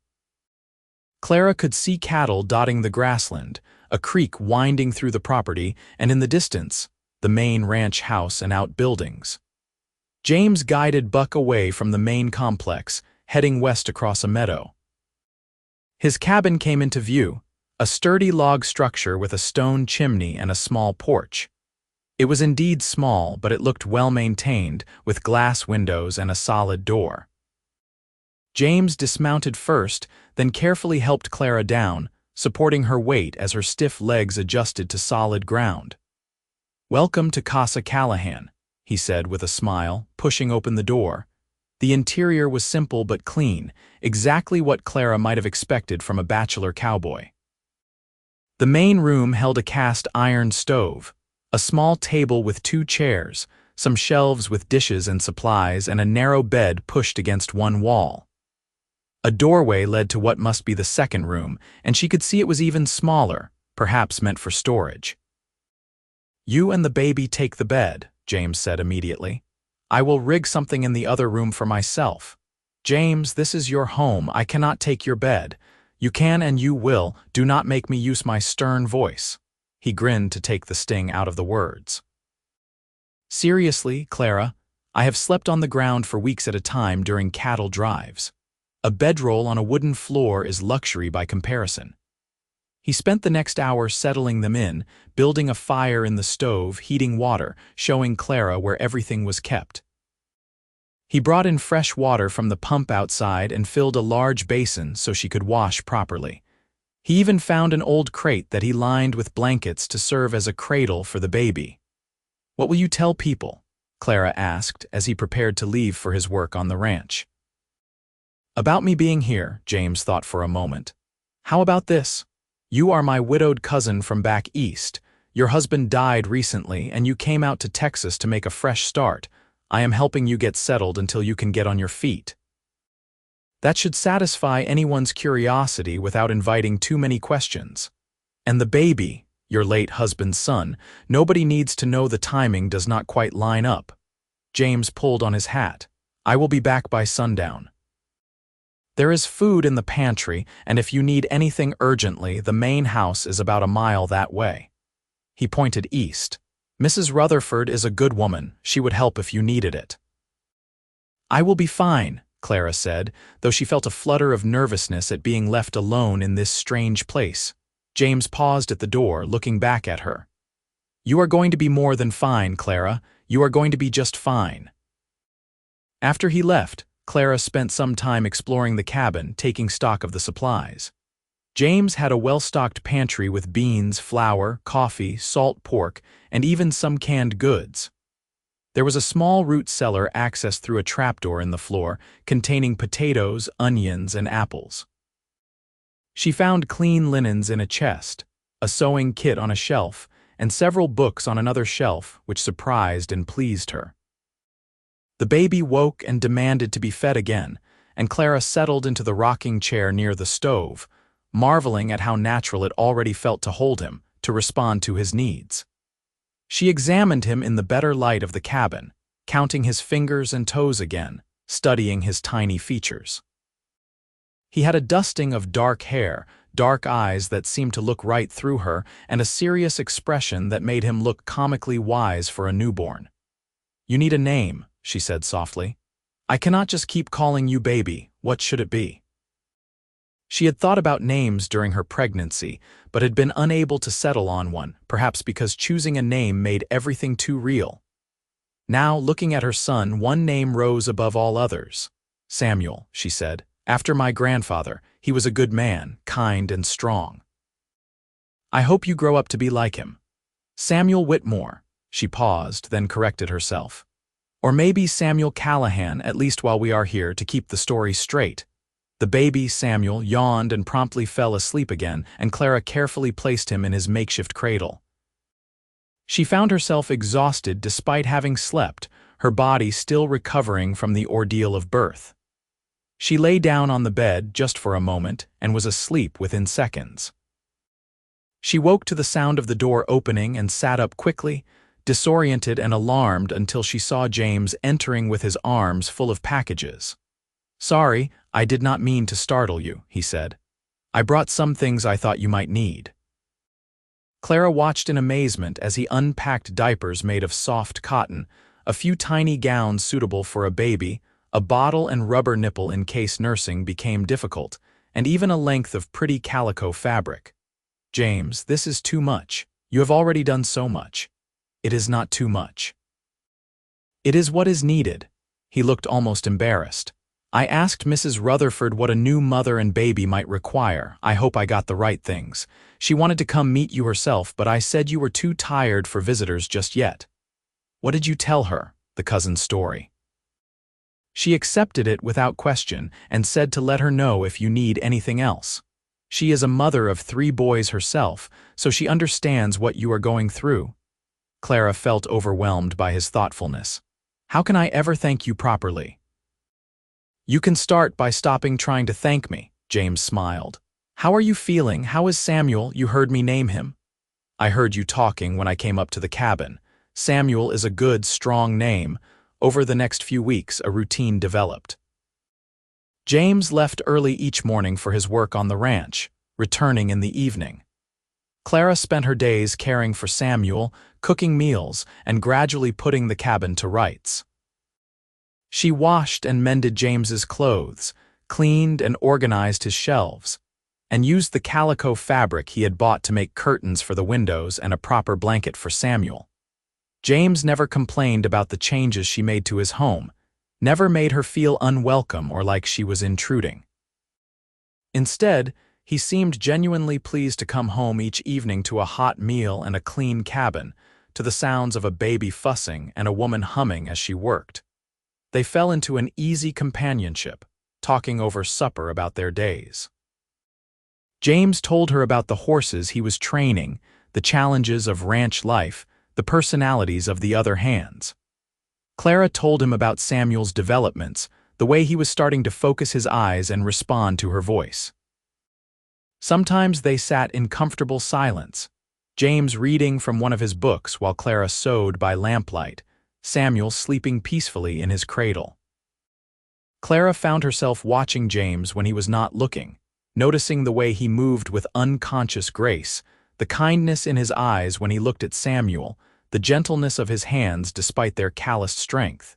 Clara could see cattle dotting the grassland, a creek winding through the property, and in the distance, the main ranch house and outbuildings. James guided Buck away from the main complex, heading west across a meadow. His cabin came into view, a sturdy log structure with a stone chimney and a small porch. It was indeed small, but it looked well-maintained, with glass windows and a solid door. James dismounted first, then carefully helped Clara down, supporting her weight as her stiff legs adjusted to solid ground. "Welcome to Casa Callahan," he said with a smile, pushing open the door. The interior was simple but clean, exactly what Clara might have expected from a bachelor cowboy. The main room held a cast iron stove, a small table with 2 chairs, some shelves with dishes and supplies, and a narrow bed pushed against one wall. A doorway led to what must be the second room, and she could see it was even smaller, perhaps meant for storage. "You and the baby take the bed," James said immediately. "I will rig something in the other room for myself. James, this is your home. I cannot take your bed. You can and you will. Do not make me use my stern voice." He grinned to take the sting out of the words. "Seriously, Clara, I have slept on the ground for weeks at a time during cattle drives. A bedroll on a wooden floor is luxury by comparison." He spent the next hour settling them in, building a fire in the stove, heating water, showing Clara where everything was kept. He brought in fresh water from the pump outside and filled a large basin so she could wash properly. He even found an old crate that he lined with blankets to serve as a cradle for the baby. "What will you tell people?" Clara asked as he prepared to leave for his work on the ranch. "About me being here," James thought for a moment. "How about this? You are my widowed cousin from back east. Your husband died recently, and you came out to Texas to make a fresh start. I am helping you get settled until you can get on your feet." That should satisfy anyone's curiosity without inviting too many questions. "And the baby, your late husband's son, nobody needs to know the timing does not quite line up." James pulled on his hat. "I will be back by sundown. There is food in the pantry, and if you need anything urgently, the main house is about a mile that way." He pointed east. "Mrs. Rutherford is a good woman. She would help if you needed it." "I will be fine," Clara said, though she felt a flutter of nervousness at being left alone in this strange place. James paused at the door, looking back at her. "You are going to be more than fine, Clara. You are going to be just fine." After he left, Clara spent some time exploring the cabin, taking stock of the supplies. James had a well-stocked pantry with beans, flour, coffee, salt pork, and even some canned goods. There was a small root cellar accessed through a trapdoor in the floor, containing potatoes, onions, and apples. She found clean linens in a chest, a sewing kit on a shelf, and several books on another shelf, which surprised and pleased her. The baby woke and demanded to be fed again, and Clara settled into the rocking chair near the stove, marveling at how natural it already felt to hold him, to respond to his needs. She examined him in the better light of the cabin, counting his fingers and toes again, studying his tiny features. He had a dusting of dark hair, dark eyes that seemed to look right through her, and a serious expression that made him look comically wise for a newborn. "You need a name," she said softly. "I cannot just keep calling you baby. What should it be?" She had thought about names during her pregnancy, but had been unable to settle on one, perhaps because choosing a name made everything too real. Now, looking at her son, one name rose above all others. "Samuel," she said. "After my grandfather, he was a good man, kind and strong. I hope you grow up to be like him." "Samuel Whitmore." She paused, then corrected herself. "Or maybe Samuel Callahan, at least while we are here, to keep the story straight." The baby, Samuel, yawned and promptly fell asleep again, and Clara carefully placed him in his makeshift cradle. She found herself exhausted despite having slept, her body still recovering from the ordeal of birth. She lay down on the bed just for a moment and was asleep within seconds. She woke to the sound of the door opening and sat up quickly, disoriented and alarmed until she saw James entering with his arms full of packages. "Sorry, I did not mean to startle you," he said. "I brought some things I thought you might need." Clara watched in amazement as he unpacked diapers made of soft cotton, a few tiny gowns suitable for a baby, a bottle and rubber nipple in case nursing became difficult, and even a length of pretty calico fabric. "James, this is too much. You have already done so much." "It is not too much. It is what is needed." He looked almost embarrassed. "I asked Mrs. Rutherford what a new mother and baby might require. I hope I got the right things. She wanted to come meet you herself, but I said you were too tired for visitors just yet." "What did you tell her?" The cousin's story. "She accepted it without question and said to let her know if you need anything else. She is a mother of 3 boys herself, so she understands what you are going through." Clara felt overwhelmed by his thoughtfulness. "How can I ever thank you properly?" "You can start by stopping trying to thank me," James smiled. "How are you feeling? How is Samuel? You heard me name him." "I heard you talking when I came up to the cabin. Samuel is a good, strong name." Over the next few weeks, a routine developed. James left early each morning for his work on the ranch, returning in the evening. Clara spent her days caring for Samuel, cooking meals, and gradually putting the cabin to rights. She washed and mended James's clothes, cleaned and organized his shelves, and used the calico fabric he had bought to make curtains for the windows and a proper blanket for Samuel. James never complained about the changes she made to his home, never made her feel unwelcome or like she was intruding. Instead, he seemed genuinely pleased to come home each evening to a hot meal and a clean cabin, to the sounds of a baby fussing and a woman humming as she worked. They fell into an easy companionship, talking over supper about their days. James told her about the horses he was training, the challenges of ranch life, the personalities of the other hands. Clara told him about Samuel's developments, the way he was starting to focus his eyes and respond to her voice. Sometimes they sat in comfortable silence, James reading from one of his books while Clara sewed by lamplight, Samuel sleeping peacefully in his cradle. Clara found herself watching James when he was not looking, noticing the way he moved with unconscious grace, the kindness in his eyes when he looked at Samuel, the gentleness of his hands despite their calloused strength.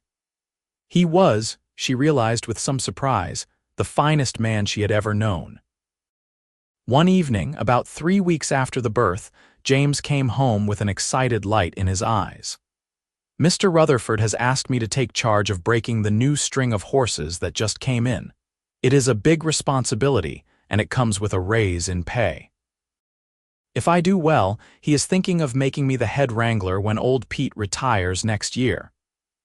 He was, she realized with some surprise, the finest man she had ever known. One evening, about 3 weeks after the birth, James came home with an excited light in his eyes. "Mr. Rutherford has asked me to take charge of breaking the new string of horses that just came in. It is a big responsibility, and it comes with a raise in pay. If I do well, he is thinking of making me the head wrangler when old Pete retires next year."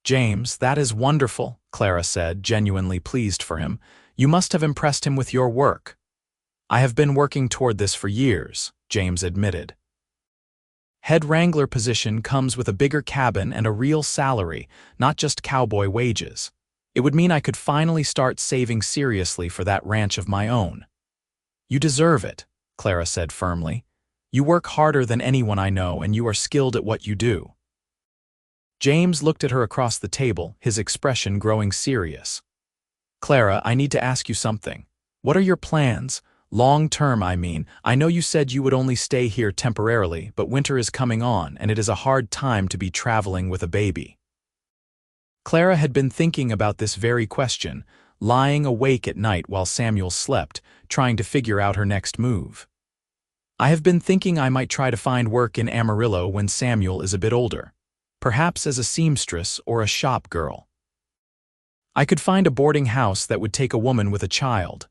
"James, that is wonderful," Clara said, genuinely pleased for him. "You must have impressed him with your work." "I have been working toward this for years," James admitted. "Head wrangler position comes with a bigger cabin and a real salary, not just cowboy wages. It would mean I could finally start saving seriously for that ranch of my own." "You deserve it," Clara said firmly. "You work harder than anyone I know, and you are skilled at what you do." James looked at her across the table, his expression growing serious. "Clara, I need to ask you something. What are your plans? Long-term, I mean. I know you said you would only stay here temporarily, but winter is coming on, and it is a hard time to be traveling with a baby." Clara had been thinking about this very question, lying awake at night while Samuel slept, trying to figure out her next move. "I have been thinking I might try to find work in Amarillo when Samuel is a bit older, perhaps as a seamstress or a shop girl. I could find a boarding house that would take a woman with a child."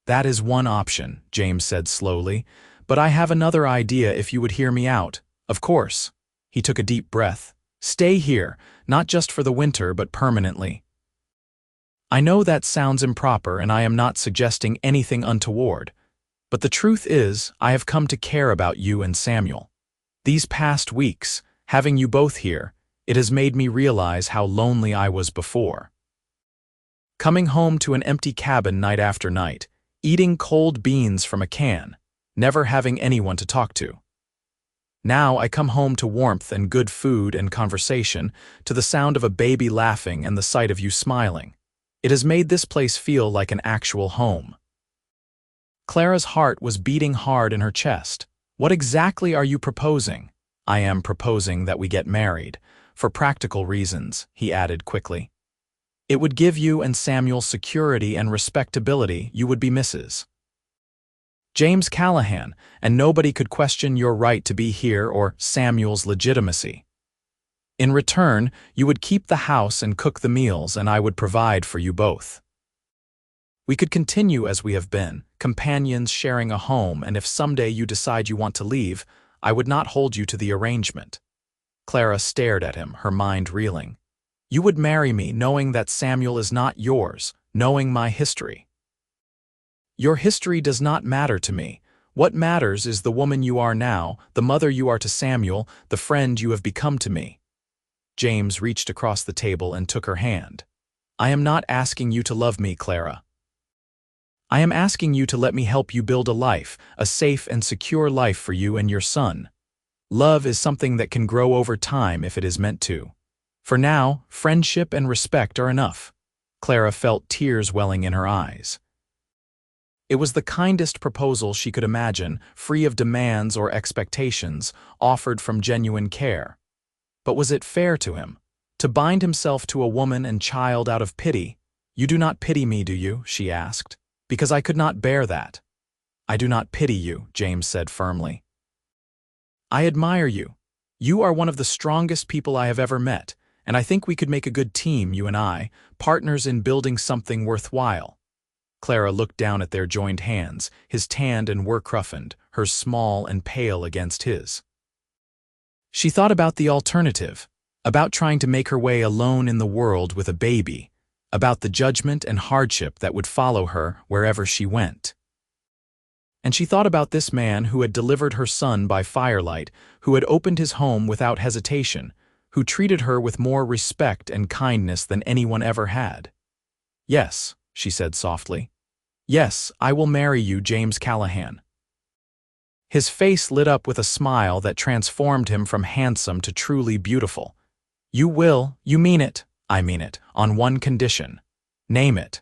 "That is one option," James said slowly, "but I have another idea if you would hear me out." "Of course." He took a deep breath. "Stay here, not just for the winter but permanently." "I know that sounds improper and I am not suggesting anything untoward, but the truth is, I have come to care about you and Samuel. These past weeks, having you both here, It has made me realize how lonely I was before. Coming home to an empty cabin night after night, eating cold beans from a can, never having anyone to talk to. Now I come home to warmth and good food and conversation, to the sound of a baby laughing and the sight of you smiling. It has made this place feel like an actual home. Clara's heart was beating hard in her chest. What exactly are you proposing? I am proposing that we get married, for practical reasons, he added quickly. It would give you and Samuel security and respectability. You would be Mrs. James Callahan, and nobody could question your right to be here or Samuel's legitimacy. In return, you would keep the house and cook the meals, and I would provide for you both. We could continue as we have been, companions sharing a home, and if someday you decide you want to leave, I would not hold you to the arrangement. Clara stared at him, her mind reeling. You would marry me knowing that Samuel is not yours, knowing my history. Your history does not matter to me. What matters is the woman you are now, the mother you are to Samuel, the friend you have become to me. James reached across the table and took her hand. I am not asking you to love me, Clara. I am asking you to let me help you build a life, a safe and secure life for you and your son. Love is something that can grow over time if it is meant to. For now, friendship and respect are enough. Clara felt tears welling in her eyes. It was the kindest proposal she could imagine, free of demands or expectations, offered from genuine care. But was it fair to him? To bind himself to a woman and child out of pity? You do not pity me, do you? She asked. Because I could not bear that. I do not pity you, James said firmly. I admire you. You are one of the strongest people I have ever met, and I think we could make a good team, you and I, partners in building something worthwhile. Clara looked down at their joined hands, his tanned and work-roughened, hers small and pale against his. She thought about the alternative, about trying to make her way alone in the world with a baby, about the judgment and hardship that would follow her wherever she went. And she thought about this man who had delivered her son by firelight, who had opened his home without hesitation, who treated her with more respect and kindness than anyone ever had. Yes, she said softly. Yes, I will marry you, James Callahan. His face lit up with a smile that transformed him from handsome to truly beautiful. You will, you mean it, I mean it, on one condition. Name it.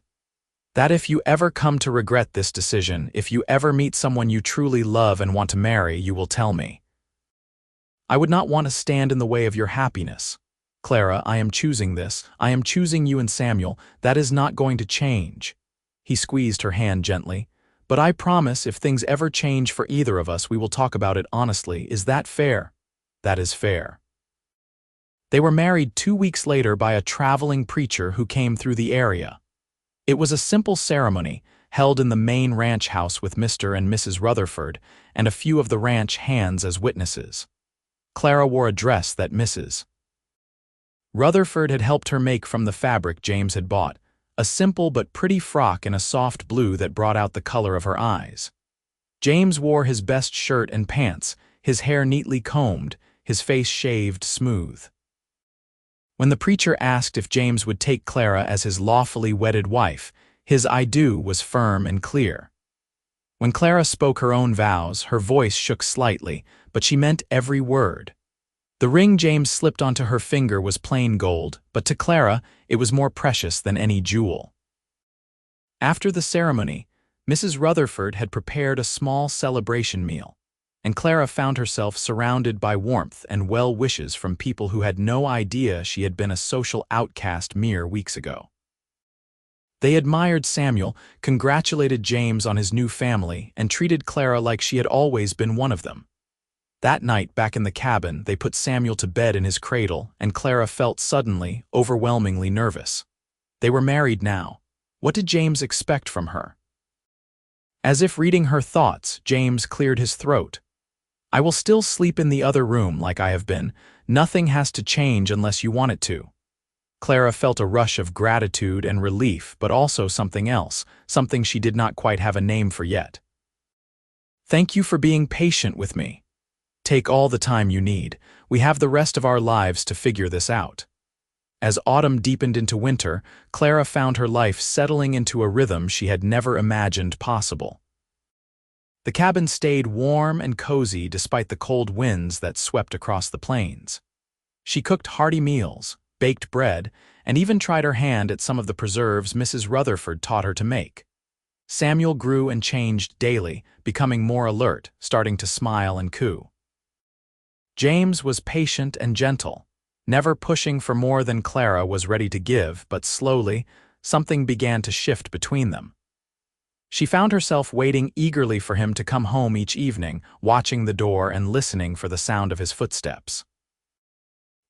That if you ever come to regret this decision, if you ever meet someone you truly love and want to marry, you will tell me. I would not want to stand in the way of your happiness. Clara, I am choosing this. I am choosing you and Samuel. That is not going to change. He squeezed her hand gently. But I promise if things ever change for either of us, we will talk about it honestly. Is that fair? That is fair. They were married 2 weeks later by a traveling preacher who came through the area. It was a simple ceremony, held in the main ranch house with Mr. and Mrs. Rutherford and a few of the ranch hands as witnesses. Clara wore a dress that Mrs. Rutherford had helped her make from the fabric James had bought, a simple but pretty frock in a soft blue that brought out the color of her eyes. James wore his best shirt and pants, his hair neatly combed, his face shaved smooth. When the preacher asked if James would take Clara as his lawfully wedded wife, his I do was firm and clear. When Clara spoke her own vows, her voice shook slightly, but she meant every word. The ring James slipped onto her finger was plain gold, but to Clara, it was more precious than any jewel. After the ceremony, Mrs. Rutherford had prepared a small celebration meal, and Clara found herself surrounded by warmth and well wishes from people who had no idea she had been a social outcast mere weeks ago. They admired Samuel, congratulated James on his new family, and treated Clara like she had always been one of them. That night, back in the cabin, they put Samuel to bed in his cradle, and Clara felt suddenly, overwhelmingly nervous. They were married now. What did James expect from her? As if reading her thoughts, James cleared his throat. I will still sleep in the other room like I have been. Nothing has to change unless you want it to. Clara felt a rush of gratitude and relief, but also something else, something she did not quite have a name for yet. Thank you for being patient with me. Take all the time you need. We have the rest of our lives to figure this out. As autumn deepened into winter, Clara found her life settling into a rhythm she had never imagined possible. The cabin stayed warm and cozy despite the cold winds that swept across the plains. She cooked hearty meals, baked bread, and even tried her hand at some of the preserves Mrs. Rutherford taught her to make. Samuel grew and changed daily, becoming more alert, starting to smile and coo. James was patient and gentle, never pushing for more than Clara was ready to give, but slowly, something began to shift between them. She found herself waiting eagerly for him to come home each evening, watching the door and listening for the sound of his footsteps.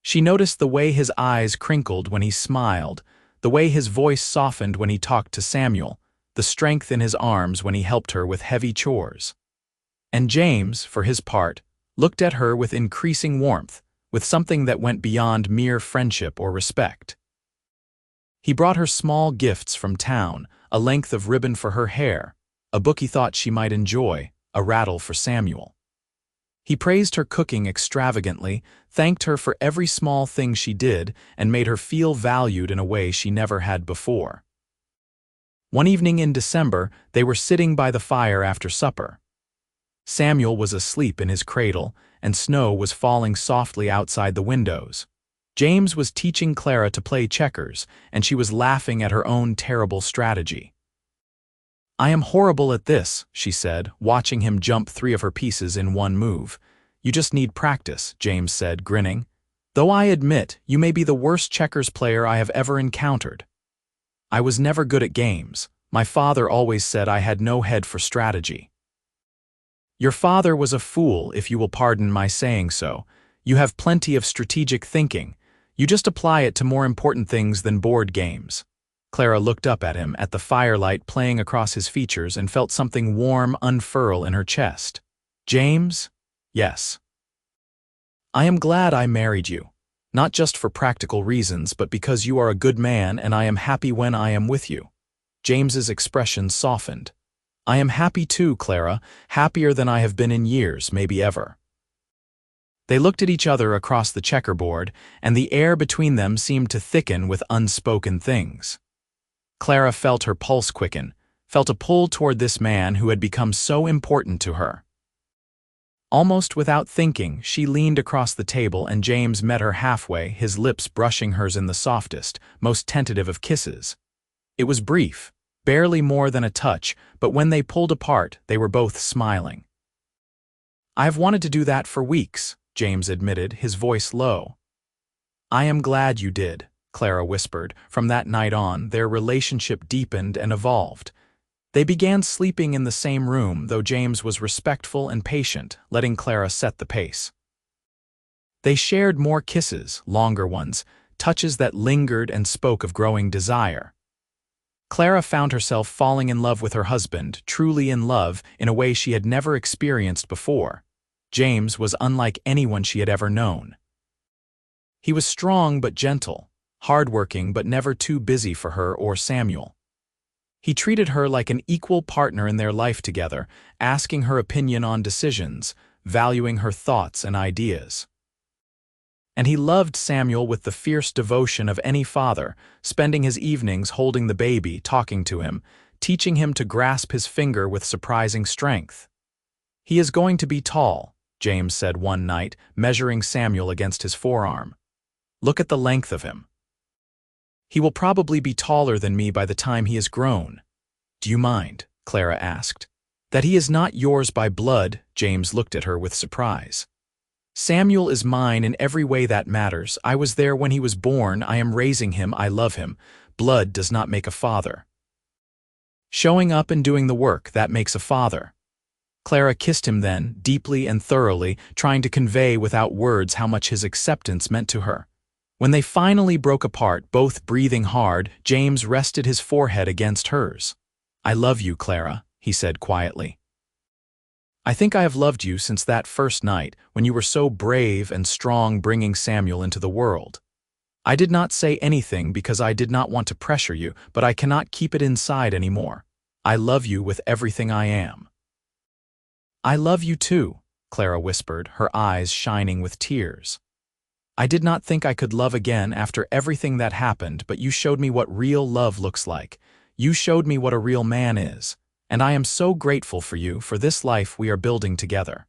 She noticed the way his eyes crinkled when he smiled, the way his voice softened when he talked to Samuel, the strength in his arms when he helped her with heavy chores. And James, for his part, looked at her with increasing warmth, with something that went beyond mere friendship or respect. He brought her small gifts from town, a length of ribbon for her hair, a book he thought she might enjoy, a rattle for Samuel. He praised her cooking extravagantly, thanked her for every small thing she did, and made her feel valued in a way she never had before. One evening in December, they were sitting by the fire after supper. Samuel was asleep in his cradle, and snow was falling softly outside the windows. James was teaching Clara to play checkers, and she was laughing at her own terrible strategy. "I am horrible at this," she said, watching him jump 3 of her pieces in one move. "You just need practice," James said, grinning. "Though I admit, you may be the worst checkers player I have ever encountered. I was never good at games. My father always said I had no head for strategy." "Your father was a fool, if you will pardon my saying so. You have plenty of strategic thinking. You just apply it to more important things than board games." Clara looked up at him, at the firelight playing across his features, and felt something warm unfurl in her chest. "James?" "Yes." "I am glad I married you. Not just for practical reasons, but because you are a good man and I am happy when I am with you." James's expression softened. "I am happy too, Clara, happier than I have been in years, maybe ever." They looked at each other across the checkerboard, and the air between them seemed to thicken with unspoken things. Clara felt her pulse quicken, felt a pull toward this man who had become so important to her. Almost without thinking, she leaned across the table and James met her halfway, his lips brushing hers in the softest, most tentative of kisses. It was brief, barely more than a touch, but when they pulled apart, they were both smiling. "I've wanted to do that for weeks," James admitted, his voice low. "I am glad you did," Clara whispered. From that night on, their relationship deepened and evolved. They began sleeping in the same room, though James was respectful and patient, letting Clara set the pace. They shared more kisses, longer ones, touches that lingered and spoke of growing desire. Clara found herself falling in love with her husband, truly in love, in a way she had never experienced before. James was unlike anyone she had ever known. He was strong but gentle, hardworking but never too busy for her or Samuel. He treated her like an equal partner in their life together, asking her opinion on decisions, valuing her thoughts and ideas. And he loved Samuel with the fierce devotion of any father, spending his evenings holding the baby, talking to him, teaching him to grasp his finger with surprising strength. "He is going to be tall," James said one night, measuring Samuel against his forearm. "Look at the length of him. He will probably be taller than me by the time he is grown." "Do you mind?" Clara asked. "That he is not yours by blood," James looked at her with surprise. "Samuel is mine in every way that matters. I was there when he was born, I am raising him, I love him. Blood does not make a father. Showing up and doing the work, that makes a father." Clara kissed him then, deeply and thoroughly, trying to convey without words how much his acceptance meant to her. When they finally broke apart, both breathing hard, James rested his forehead against hers. "I love you, Clara," he said quietly. "I think I have loved you since that first night, when you were so brave and strong bringing Samuel into the world. I did not say anything because I did not want to pressure you, but I cannot keep it inside anymore. I love you with everything I am." "I love you too," Clara whispered, her eyes shining with tears. "I did not think I could love again after everything that happened, but you showed me what real love looks like. You showed me what a real man is, and I am so grateful for you, for this life we are building together."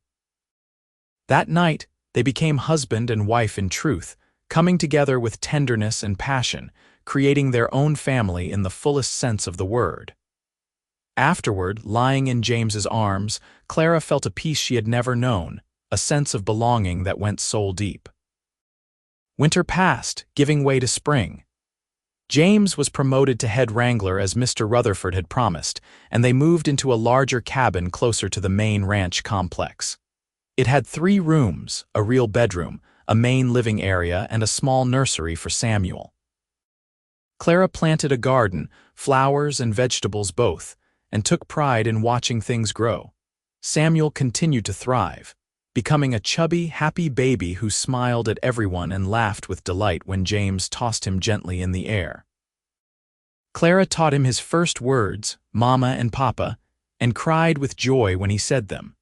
That night, they became husband and wife in truth, coming together with tenderness and passion, creating their own family in the fullest sense of the word. Afterward, lying in James's arms, Clara felt a peace she had never known, a sense of belonging that went soul deep. Winter passed, giving way to spring. James was promoted to head wrangler as Mr. Rutherford had promised, and they moved into a larger cabin closer to the main ranch complex. It had 3 rooms, a real bedroom, a main living area, and a small nursery for Samuel. Clara planted a garden, flowers and vegetables both, and took pride in watching things grow. Samuel continued to thrive, becoming a chubby, happy baby who smiled at everyone and laughed with delight when James tossed him gently in the air. Clara taught him his first words, Mama and Papa, and cried with joy when he said them.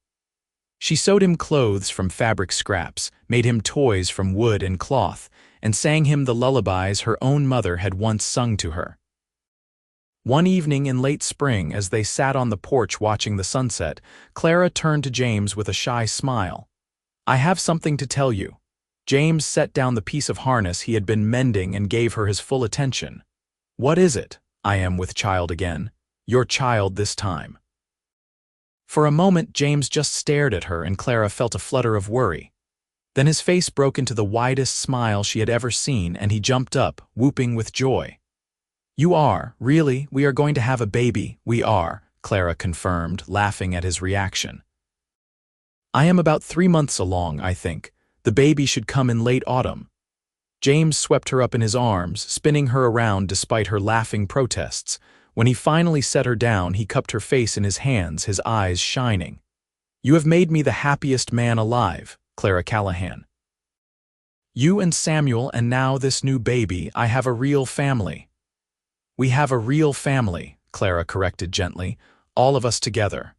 She sewed him clothes from fabric scraps, made him toys from wood and cloth, and sang him the lullabies her own mother had once sung to her. One evening in late spring, as they sat on the porch watching the sunset, Clara turned to James with a shy smile. "I have something to tell you." James set down the piece of harness he had been mending and gave her his full attention. "What is it?" "I am with child again. Your child this time." For a moment, James just stared at her, and Clara felt a flutter of worry. Then his face broke into the widest smile she had ever seen, and he jumped up, whooping with joy. "You are, really, we are going to have a baby, we are," Clara confirmed, laughing at his reaction. "I am about 3 months along, I think. The baby should come in late autumn." James swept her up in his arms, spinning her around despite her laughing protests. When he finally set her down, he cupped her face in his hands, his eyes shining. "You have made me the happiest man alive, Clara Callahan. You and Samuel, and now this new baby, I have a real family." "We have a real family," Clara corrected gently, "all of us together."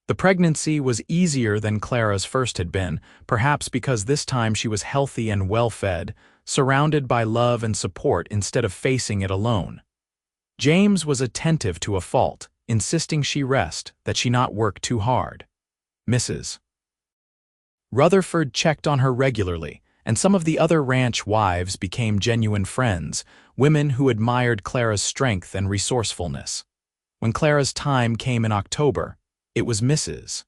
The pregnancy was easier than Clara's first had been, perhaps because this time she was healthy and well-fed, surrounded by love and support instead of facing it alone. James was attentive to a fault, insisting she rest, that she not work too hard. Mrs. Rutherford checked on her regularly, and some of the other ranch wives became genuine friends, women who admired Clara's strength and resourcefulness. When Clara's time came in October, it was Mrs.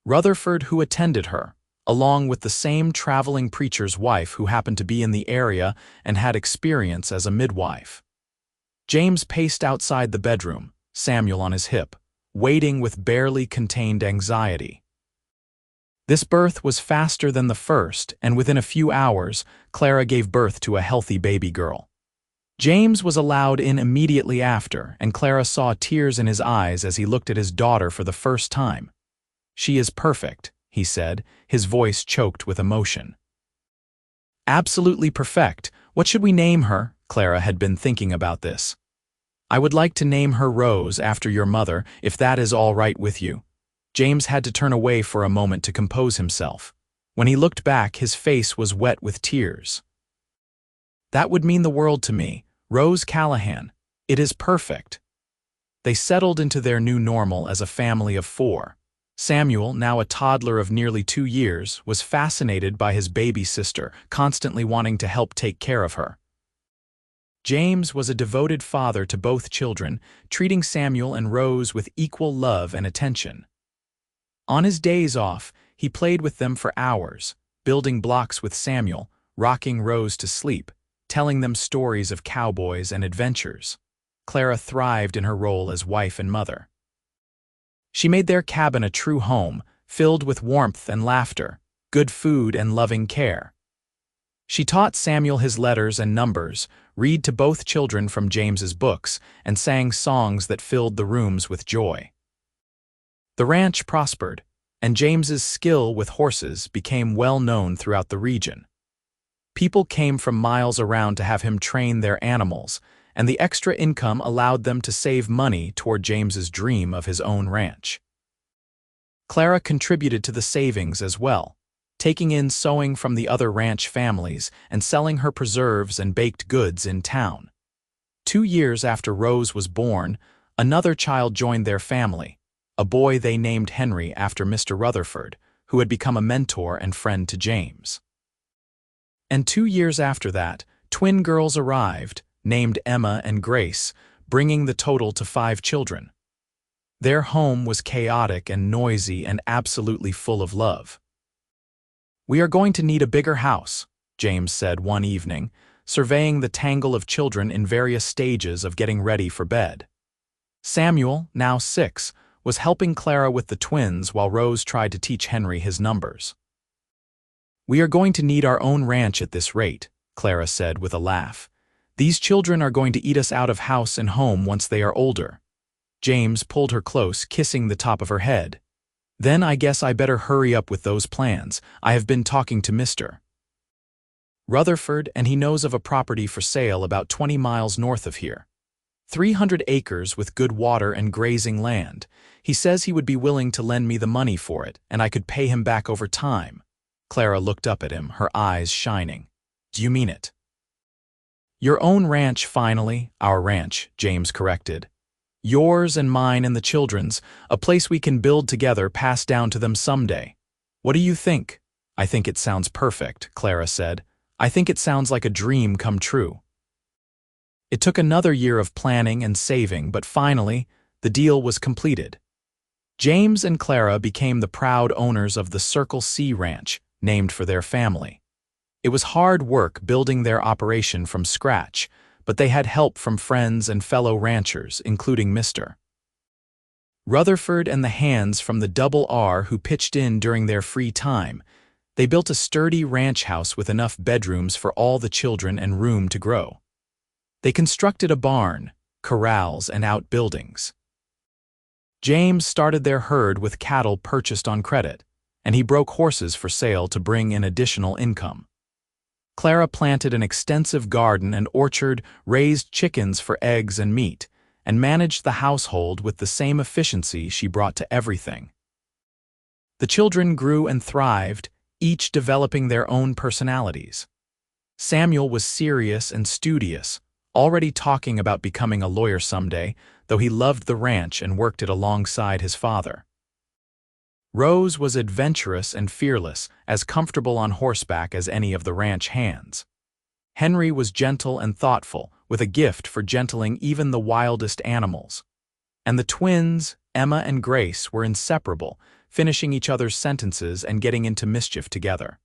Rutherford who attended her, along with the same traveling preacher's wife who happened to be in the area and had experience as a midwife. James paced outside the bedroom, Samuel on his hip, waiting with barely contained anxiety. This birth was faster than the first, and within a few hours, Clara gave birth to a healthy baby girl. James was allowed in immediately after, and Clara saw tears in his eyes as he looked at his daughter for the first time. "She is perfect," he said, his voice choked with emotion. "Absolutely perfect. What should we name her?" Clara had been thinking about this. "I would like to name her Rose, after your mother, if that is all right with you." James had to turn away for a moment to compose himself. When he looked back, his face was wet with tears. "That would mean the world to me. Rose Callahan. It is perfect." They settled into their new normal as a family of 4. Samuel, now a toddler of nearly 2 years, was fascinated by his baby sister, constantly wanting to help take care of her. James was a devoted father to both children, treating Samuel and Rose with equal love and attention. On his days off, he played with them for hours, building blocks with Samuel, rocking Rose to sleep, telling them stories of cowboys and adventures. Clara thrived in her role as wife and mother. She made their cabin a true home, filled with warmth and laughter, good food and loving care. She taught Samuel his letters and numbers, read to both children from James's books, and sang songs that filled the rooms with joy. The ranch prospered, and James's skill with horses became well known throughout the region. People came from miles around to have him train their animals, and the extra income allowed them to save money toward James's dream of his own ranch. Clara contributed to the savings as well, taking in sewing from the other ranch families and selling her preserves and baked goods in town. 2 years after Rose was born, another child joined their family, a boy they named Henry after Mr. Rutherford, who had become a mentor and friend to James. And 2 years after that, twin girls arrived, named Emma and Grace, bringing the total to 5 children. Their home was chaotic and noisy and absolutely full of love. "We are going to need a bigger house," James said one evening, surveying the tangle of children in various stages of getting ready for bed. Samuel, now 6, was helping Clara with the twins while Rose tried to teach Henry his numbers. "We are going to need our own ranch at this rate," Clara said with a laugh. "These children are going to eat us out of house and home once they are older." James pulled her close, kissing the top of her head. "Then I guess I better hurry up with those plans. I have been talking to Mr. Rutherford, and he knows of a property for sale about 20 miles north of here. 300 acres with good water and grazing land. He says he would be willing to lend me the money for it, and I could pay him back over time." Clara looked up at him, her eyes shining. "Do you mean it?" "Your own ranch, finally." "Our ranch," James corrected. "Yours and mine and the children's, a place we can build together, pass down to them someday. What do you think?" "I think it sounds perfect," Clara said. "I think it sounds like a dream come true." It took another year of planning and saving, but finally, the deal was completed. James and Clara became the proud owners of the Circle C Ranch, named for their family. It was hard work building their operation from scratch, but they had help from friends and fellow ranchers, including Mr. Rutherford and the hands from the Double R who pitched in during their free time. They built a sturdy ranch house with enough bedrooms for all the children and room to grow. They constructed a barn, corrals, and outbuildings. James started their herd with cattle purchased on credit, and he broke horses for sale to bring in additional income. Clara planted an extensive garden and orchard, raised chickens for eggs and meat, and managed the household with the same efficiency she brought to everything. The children grew and thrived, each developing their own personalities. Samuel was serious and studious, already talking about becoming a lawyer someday, though he loved the ranch and worked it alongside his father. Rose was adventurous and fearless, as comfortable on horseback as any of the ranch hands. Henry was gentle and thoughtful, with a gift for gentling even the wildest animals. And the twins, Emma and Grace, were inseparable, finishing each other's sentences and getting into mischief together.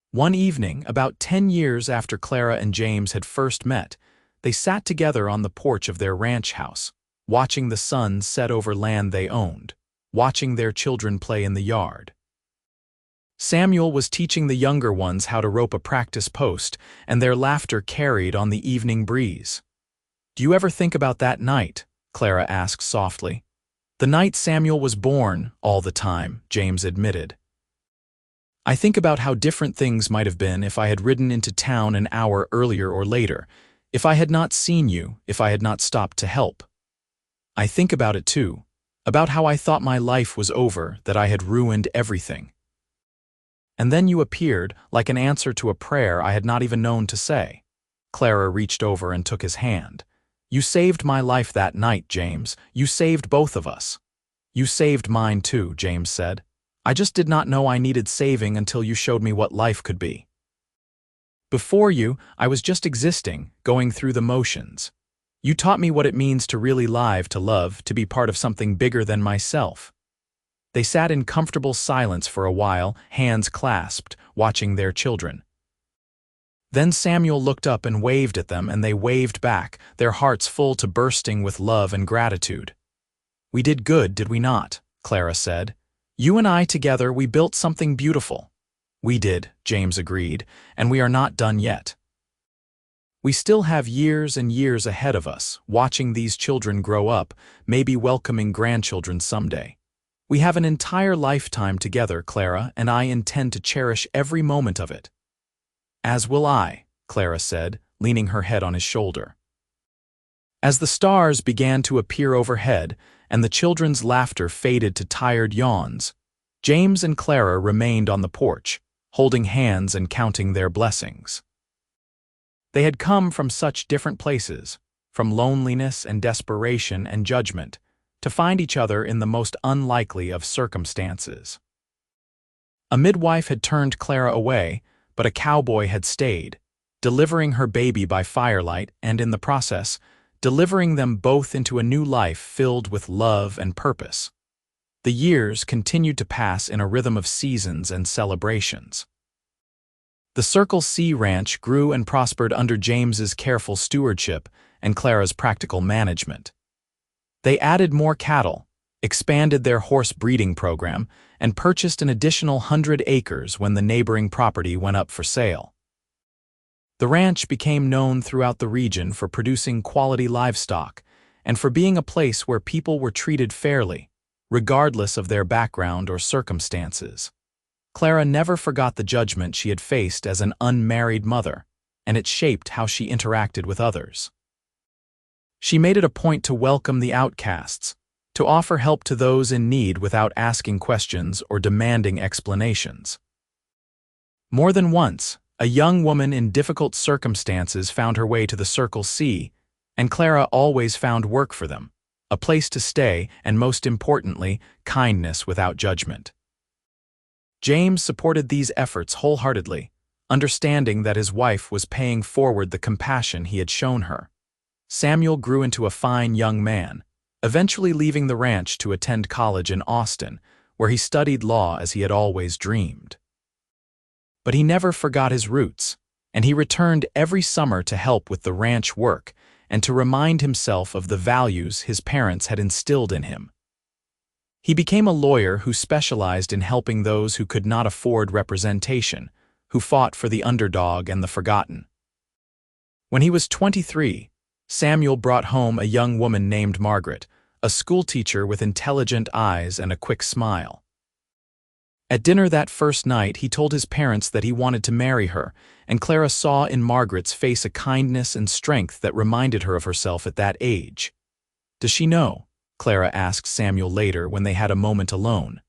One evening, about 10 years after Clara and James had first met, they sat together on the porch of their ranch house, watching the sun set over land they owned, watching their children play in the yard. Samuel was teaching the younger ones how to rope a practice post, and their laughter carried on the evening breeze. "Do you ever think about that night?" Clara asked softly. "The night Samuel was born, all the time," James admitted. "I think about how different things might have been if I had ridden into town an hour earlier or later, if I had not seen you, if I had not stopped to help. I think about it too, about how I thought my life was over, that I had ruined everything. And then you appeared, like an answer to a prayer I had not even known to say." Clara reached over and took his hand. "You saved my life that night, James. You saved both of us." "You saved mine too," James said. "I just did not know I needed saving until you showed me what life could be. Before you, I was just existing, going through the motions. You taught me what it means to really live, to love, to be part of something bigger than myself." They sat in comfortable silence for a while, hands clasped, watching their children. Then Samuel looked up and waved at them, and they waved back, their hearts full to bursting with love and gratitude. "We did good, did we not?" Clara said. "You and I together, we built something beautiful." "We did," James agreed, "and we are not done yet. We still have years and years ahead of us, watching these children grow up, maybe welcoming grandchildren someday. We have an entire lifetime together, Clara, and I intend to cherish every moment of it." "As will I," Clara said, leaning her head on his shoulder. As the stars began to appear overhead, and the children's laughter faded to tired yawns, James and Clara remained on the porch, holding hands and counting their blessings. They had come from such different places, from loneliness and desperation and judgment, to find each other in the most unlikely of circumstances. A midwife had turned Clara away, but a cowboy had stayed, delivering her baby by firelight and, in the process, delivering them both into a new life filled with love and purpose. The years continued to pass in a rhythm of seasons and celebrations. The Circle C Ranch grew and prospered under James's careful stewardship and Clara's practical management. They added more cattle, expanded their horse breeding program, and purchased an additional 100 acres when the neighboring property went up for sale. The ranch became known throughout the region for producing quality livestock and for being a place where people were treated fairly, regardless of their background or circumstances. Clara never forgot the judgment she had faced as an unmarried mother, and it shaped how she interacted with others. She made it a point to welcome the outcasts, to offer help to those in need without asking questions or demanding explanations. More than once, a young woman in difficult circumstances found her way to the Circle C, and Clara always found work for them, a place to stay, and most importantly, kindness without judgment. James supported these efforts wholeheartedly, understanding that his wife was paying forward the compassion he had shown her. Samuel grew into a fine young man, eventually leaving the ranch to attend college in Austin, where he studied law as he had always dreamed. But he never forgot his roots, and he returned every summer to help with the ranch work and to remind himself of the values his parents had instilled in him. He became a lawyer who specialized in helping those who could not afford representation, who fought for the underdog and the forgotten. When he was 23, Samuel brought home a young woman named Margaret, a schoolteacher with intelligent eyes and a quick smile. At dinner that first night, he told his parents that he wanted to marry her, and Clara saw in Margaret's face a kindness and strength that reminded her of herself at that age. "Does she know?" Clara asked Samuel later when they had a moment alone.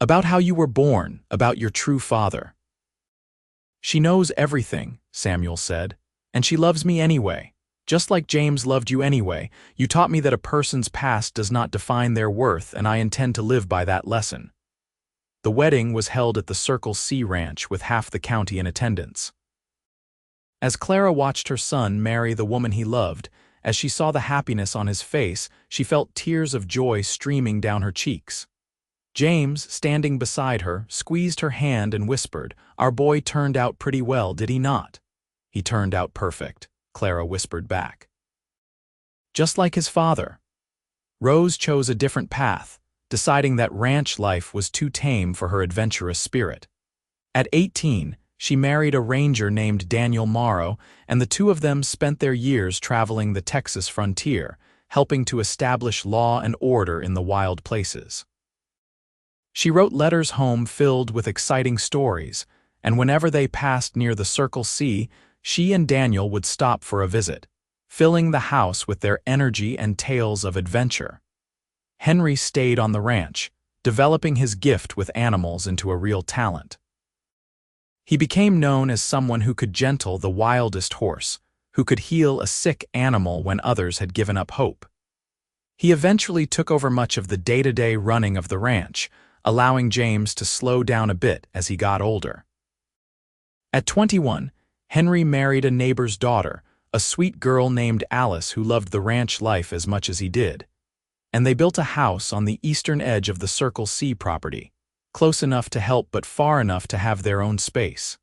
"About how you were born, about your true father." "She knows everything," Samuel said, "and she loves me anyway. Just like James loved you anyway, you taught me that a person's past does not define their worth, and I intend to live by that lesson." The wedding was held at the Circle C Ranch with half the county in attendance. As Clara watched her son marry the woman he loved, as she saw the happiness on his face, she felt tears of joy streaming down her cheeks. James, standing beside her, squeezed her hand and whispered, "Our boy turned out pretty well, did he not?" "He turned out perfect," Clara whispered back. "Just like his father." Rose chose a different path, deciding that ranch life was too tame for her adventurous spirit. At 18, she married a ranger named Daniel Morrow, and the two of them spent their years traveling the Texas frontier, helping to establish law and order in the wild places. She wrote letters home filled with exciting stories, and whenever they passed near the Circle C, she and Daniel would stop for a visit, filling the house with their energy and tales of adventure. Henry stayed on the ranch, developing his gift with animals into a real talent. He became known as someone who could gentle the wildest horse, who could heal a sick animal when others had given up hope. He eventually took over much of the day-to-day running of the ranch, allowing James to slow down a bit as he got older. At 21, Henry married a neighbor's daughter, a sweet girl named Alice who loved the ranch life as much as he did. And they built a house on the eastern edge of the Circle C property, close enough to help but far enough to have their own space.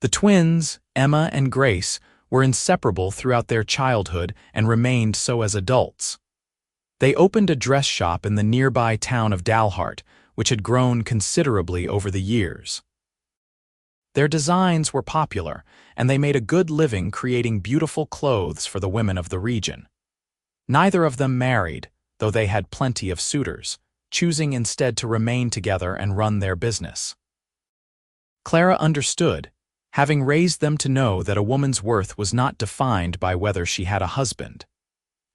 The twins, Emma and Grace, were inseparable throughout their childhood and remained so as adults. They opened a dress shop in the nearby town of Dalhart, which had grown considerably over the years. Their designs were popular, and they made a good living creating beautiful clothes for the women of the region. Neither of them married, though they had plenty of suitors, choosing instead to remain together and run their business. Clara understood, having raised them to know that a woman's worth was not defined by whether she had a husband.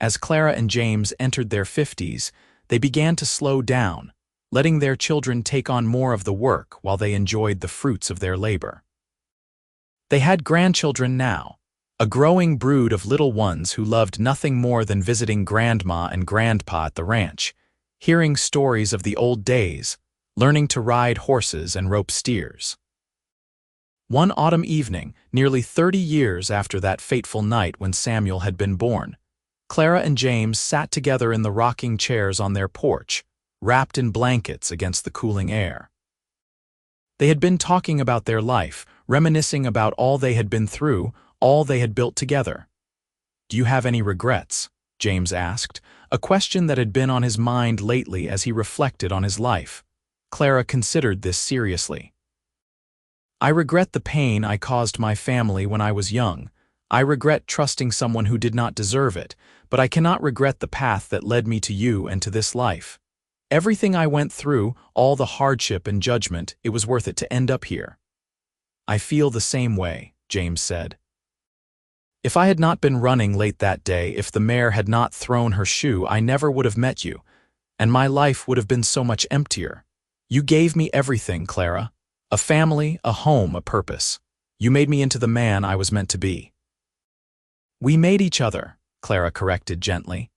As Clara and James entered their 50s, they began to slow down, letting their children take on more of the work while they enjoyed the fruits of their labor. They had grandchildren now, a growing brood of little ones who loved nothing more than visiting Grandma and Grandpa at the ranch, hearing stories of the old days, learning to ride horses and rope steers. One autumn evening, nearly 30 years after that fateful night when Samuel had been born, Clara and James sat together in the rocking chairs on their porch, wrapped in blankets against the cooling air. They had been talking about their life, reminiscing about all they had been through, all they had built together. "Do you have any regrets?" James asked, a question that had been on his mind lately as he reflected on his life. Clara considered this seriously. "I regret the pain I caused my family when I was young. I regret trusting someone who did not deserve it, but I cannot regret the path that led me to you and to this life. Everything I went through, all the hardship and judgment, it was worth it to end up here." "I feel the same way," James said. "If I had not been running late that day, if the mare had not thrown her shoe, I never would have met you, and my life would have been so much emptier. You gave me everything, Clara. A family, a home, a purpose. You made me into the man I was meant to be." "We made each other," Clara corrected gently.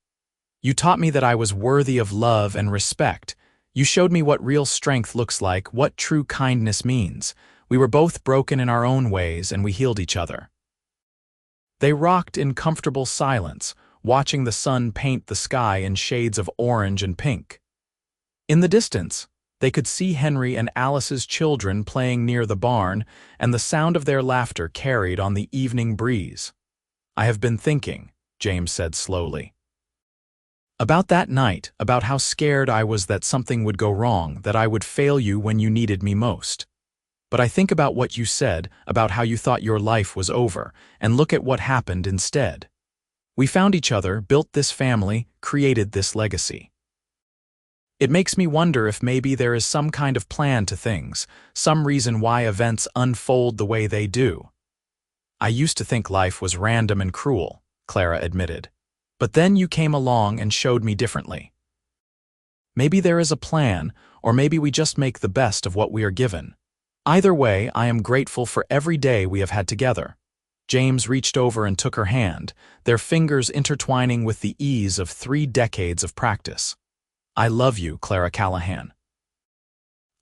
"You taught me that I was worthy of love and respect. You showed me what real strength looks like, what true kindness means. We were both broken in our own ways, and we healed each other." They rocked in comfortable silence, watching the sun paint the sky in shades of orange and pink. In the distance, they could see Henry and Alice's children playing near the barn, and the sound of their laughter carried on the evening breeze. "I have been thinking," James said slowly, "about that night, about how scared I was that something would go wrong, that I would fail you when you needed me most. But I think about what you said, about how you thought your life was over, and look at what happened instead. We found each other, built this family, created this legacy. It makes me wonder if maybe there is some kind of plan to things, some reason why events unfold the way they do. I used to think life was random and cruel," Clara admitted. "But then you came along and showed me differently. Maybe there is a plan, or maybe we just make the best of what we are given. Either way, I am grateful for every day we have had together." James reached over and took her hand, their fingers intertwining with the ease of 3 decades of practice. "I love you, Clara Callahan.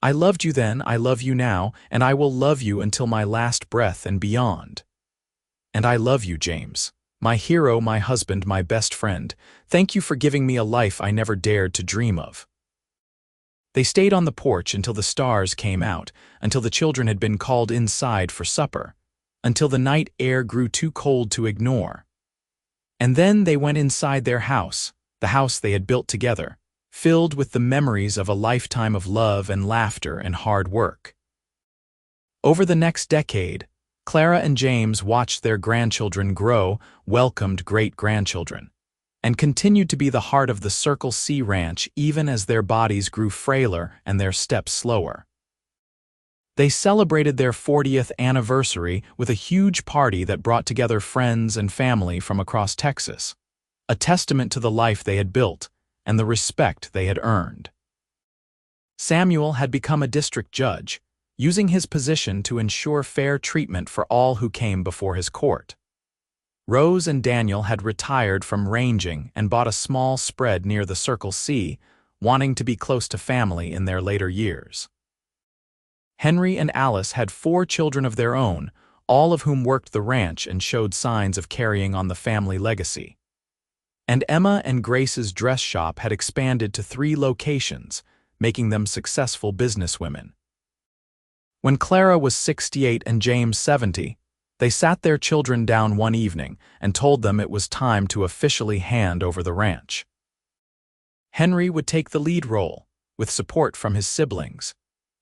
I loved you then, I love you now, and I will love you until my last breath and beyond. And I love you, James. My hero, my husband, my best friend. Thank you for giving me a life I never dared to dream of." They stayed on the porch until the stars came out, until the children had been called inside for supper, until the night air grew too cold to ignore. And then they went inside their house, the house they had built together, filled with the memories of a lifetime of love and laughter and hard work. Over the next decade, Clara and James watched their grandchildren grow, welcomed great-grandchildren, and continued to be the heart of the Circle C Ranch even as their bodies grew frailer and their steps slower. They celebrated their 40th anniversary with a huge party that brought together friends and family from across Texas, a testament to the life they had built and the respect they had earned. Samuel had become a district judge, using his position to ensure fair treatment for all who came before his court. Rose and Daniel had retired from ranging and bought a small spread near the Circle C, wanting to be close to family in their later years. Henry and Alice had 4 children of their own, all of whom worked the ranch and showed signs of carrying on the family legacy. And Emma and Grace's dress shop had expanded to 3 locations, making them successful businesswomen. When Clara was 68 and James 70, they sat their children down one evening and told them it was time to officially hand over the ranch. Henry would take the lead role, with support from his siblings,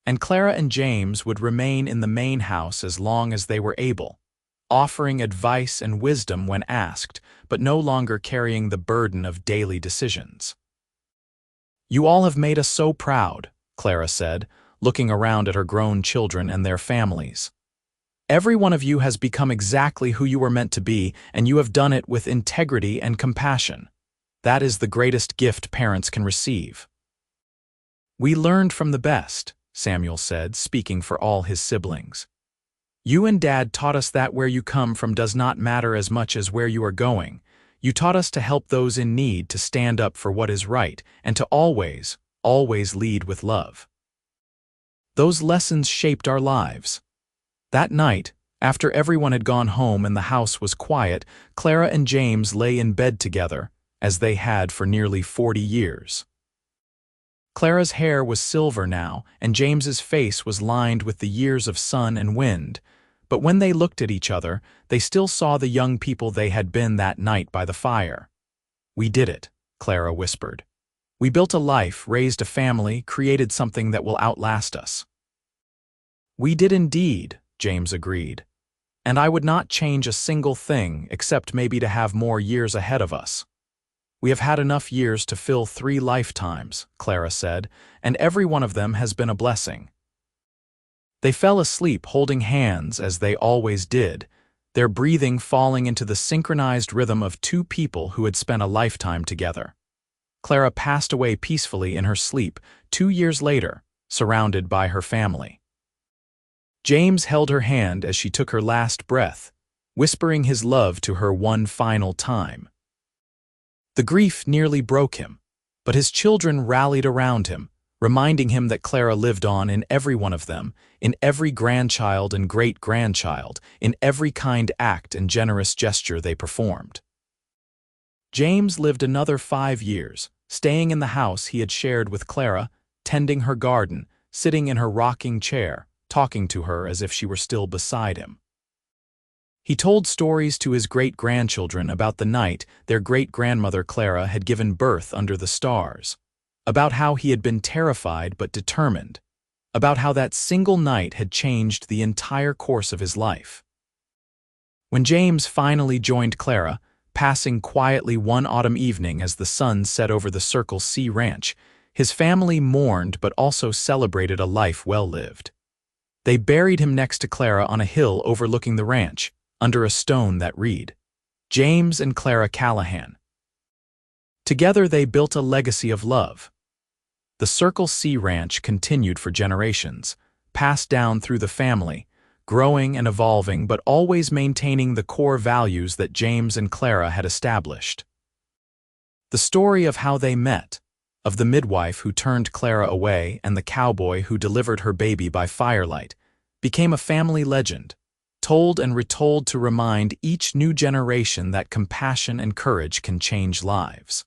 and Clara and James would remain in the main house as long as they were able, offering advice and wisdom when asked, but no longer carrying the burden of daily decisions. "You all have made us so proud," Clara said, looking around at her grown children and their families. "Every one of you has become exactly who you were meant to be, and you have done it with integrity and compassion. That is the greatest gift parents can receive. We learned from the best, Samuel said, speaking for all his siblings. You and Dad taught us that where you come from does not matter as much as where you are going. You taught us to help those in need, to stand up for what is right, and to always, always lead with love. Those lessons shaped our lives. That night, after everyone had gone home and the house was quiet, Clara and James lay in bed together, as they had for nearly 40 years. Clara's hair was silver now, and James's face was lined with the years of sun and wind, but when they looked at each other, they still saw the young people they had been that night by the fire. We did it, Clara whispered. We built a life, raised a family, created something that will outlast us. We did indeed, James agreed. And I would not change a single thing except maybe to have more years ahead of us. We have had enough years to fill 3 lifetimes, Clara said, and every one of them has been a blessing. They fell asleep holding hands as they always did, their breathing falling into the synchronized rhythm of 2 people who had spent a lifetime together. Clara passed away peacefully in her sleep 2 years later, surrounded by her family. James held her hand as she took her last breath, whispering his love to her one final time. The grief nearly broke him, but his children rallied around him, reminding him that Clara lived on in every one of them, in every grandchild and great-grandchild, in every kind act and generous gesture they performed. James lived another 5 years, staying in the house he had shared with Clara, tending her garden, sitting in her rocking chair, talking to her as if she were still beside him. He told stories to his great-grandchildren about the night their great-grandmother Clara had given birth under the stars, about how he had been terrified but determined, about how that single night had changed the entire course of his life. When James finally joined Clara, passing quietly one autumn evening as the sun set over the Circle C ranch, his family mourned but also celebrated a life well lived. They buried him next to Clara on a hill overlooking the ranch, under a stone that read, James and Clara Callahan. Together they built a legacy of love. The Circle C Ranch continued for generations, passed down through the family, growing and evolving but always maintaining the core values that James and Clara had established. The story of how they met, of the midwife who turned Clara away and the cowboy who delivered her baby by firelight, became a family legend, told and retold to remind each new generation that compassion and courage can change lives.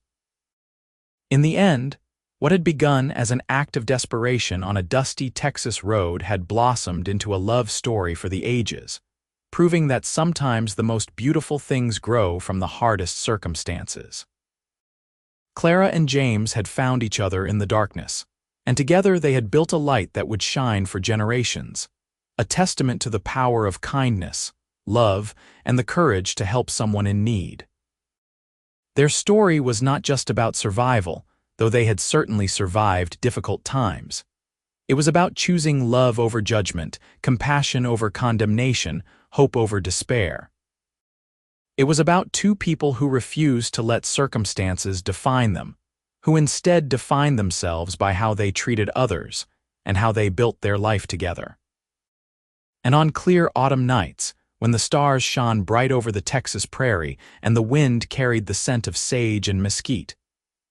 In the end, what had begun as an act of desperation on a dusty Texas road had blossomed into a love story for the ages, proving that sometimes the most beautiful things grow from the hardest circumstances. Clara and James had found each other in the darkness, and together they had built a light that would shine for generations, a testament to the power of kindness, love, and the courage to help someone in need. Their story was not just about survival, though they had certainly survived difficult times. It was about choosing love over judgment, compassion over condemnation, hope over despair. It was about 2 people who refused to let circumstances define them, who instead defined themselves by how they treated others and how they built their life together. And on clear autumn nights, when the stars shone bright over the Texas prairie and the wind carried the scent of sage and mesquite,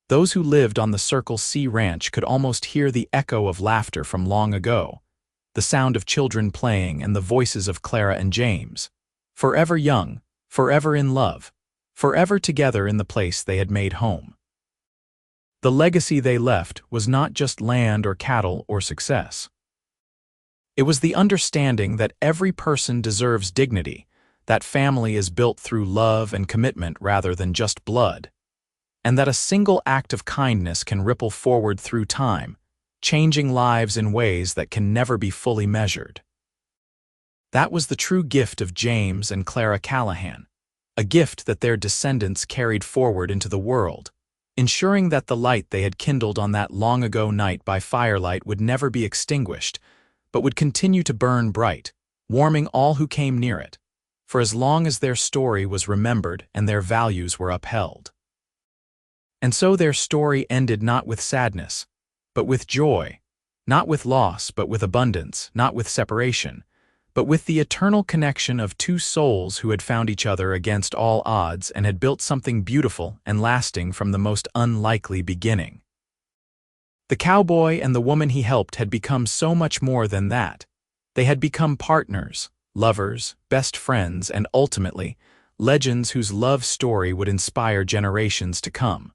those who lived on the Circle C Ranch could almost hear the echo of laughter from long ago, the sound of children playing and the voices of Clara and James, forever young, forever in love, forever together in the place they had made home. The legacy they left was not just land or cattle or success. It was the understanding that every person deserves dignity, that family is built through love and commitment rather than just blood, and that a single act of kindness can ripple forward through time, changing lives in ways that can never be fully measured. That was the true gift of James and Clara Callahan, a gift that their descendants carried forward into the world, ensuring that the light they had kindled on that long-ago night by firelight would never be extinguished, but would continue to burn bright, warming all who came near it, for as long as their story was remembered and their values were upheld. And so their story ended not with sadness, but with joy, not with loss, but with abundance, not with separation, but with the eternal connection of two souls who had found each other against all odds and had built something beautiful and lasting from the most unlikely beginning. The cowboy and the woman he helped had become so much more than that. They had become partners, lovers, best friends, and ultimately, legends whose love story would inspire generations to come.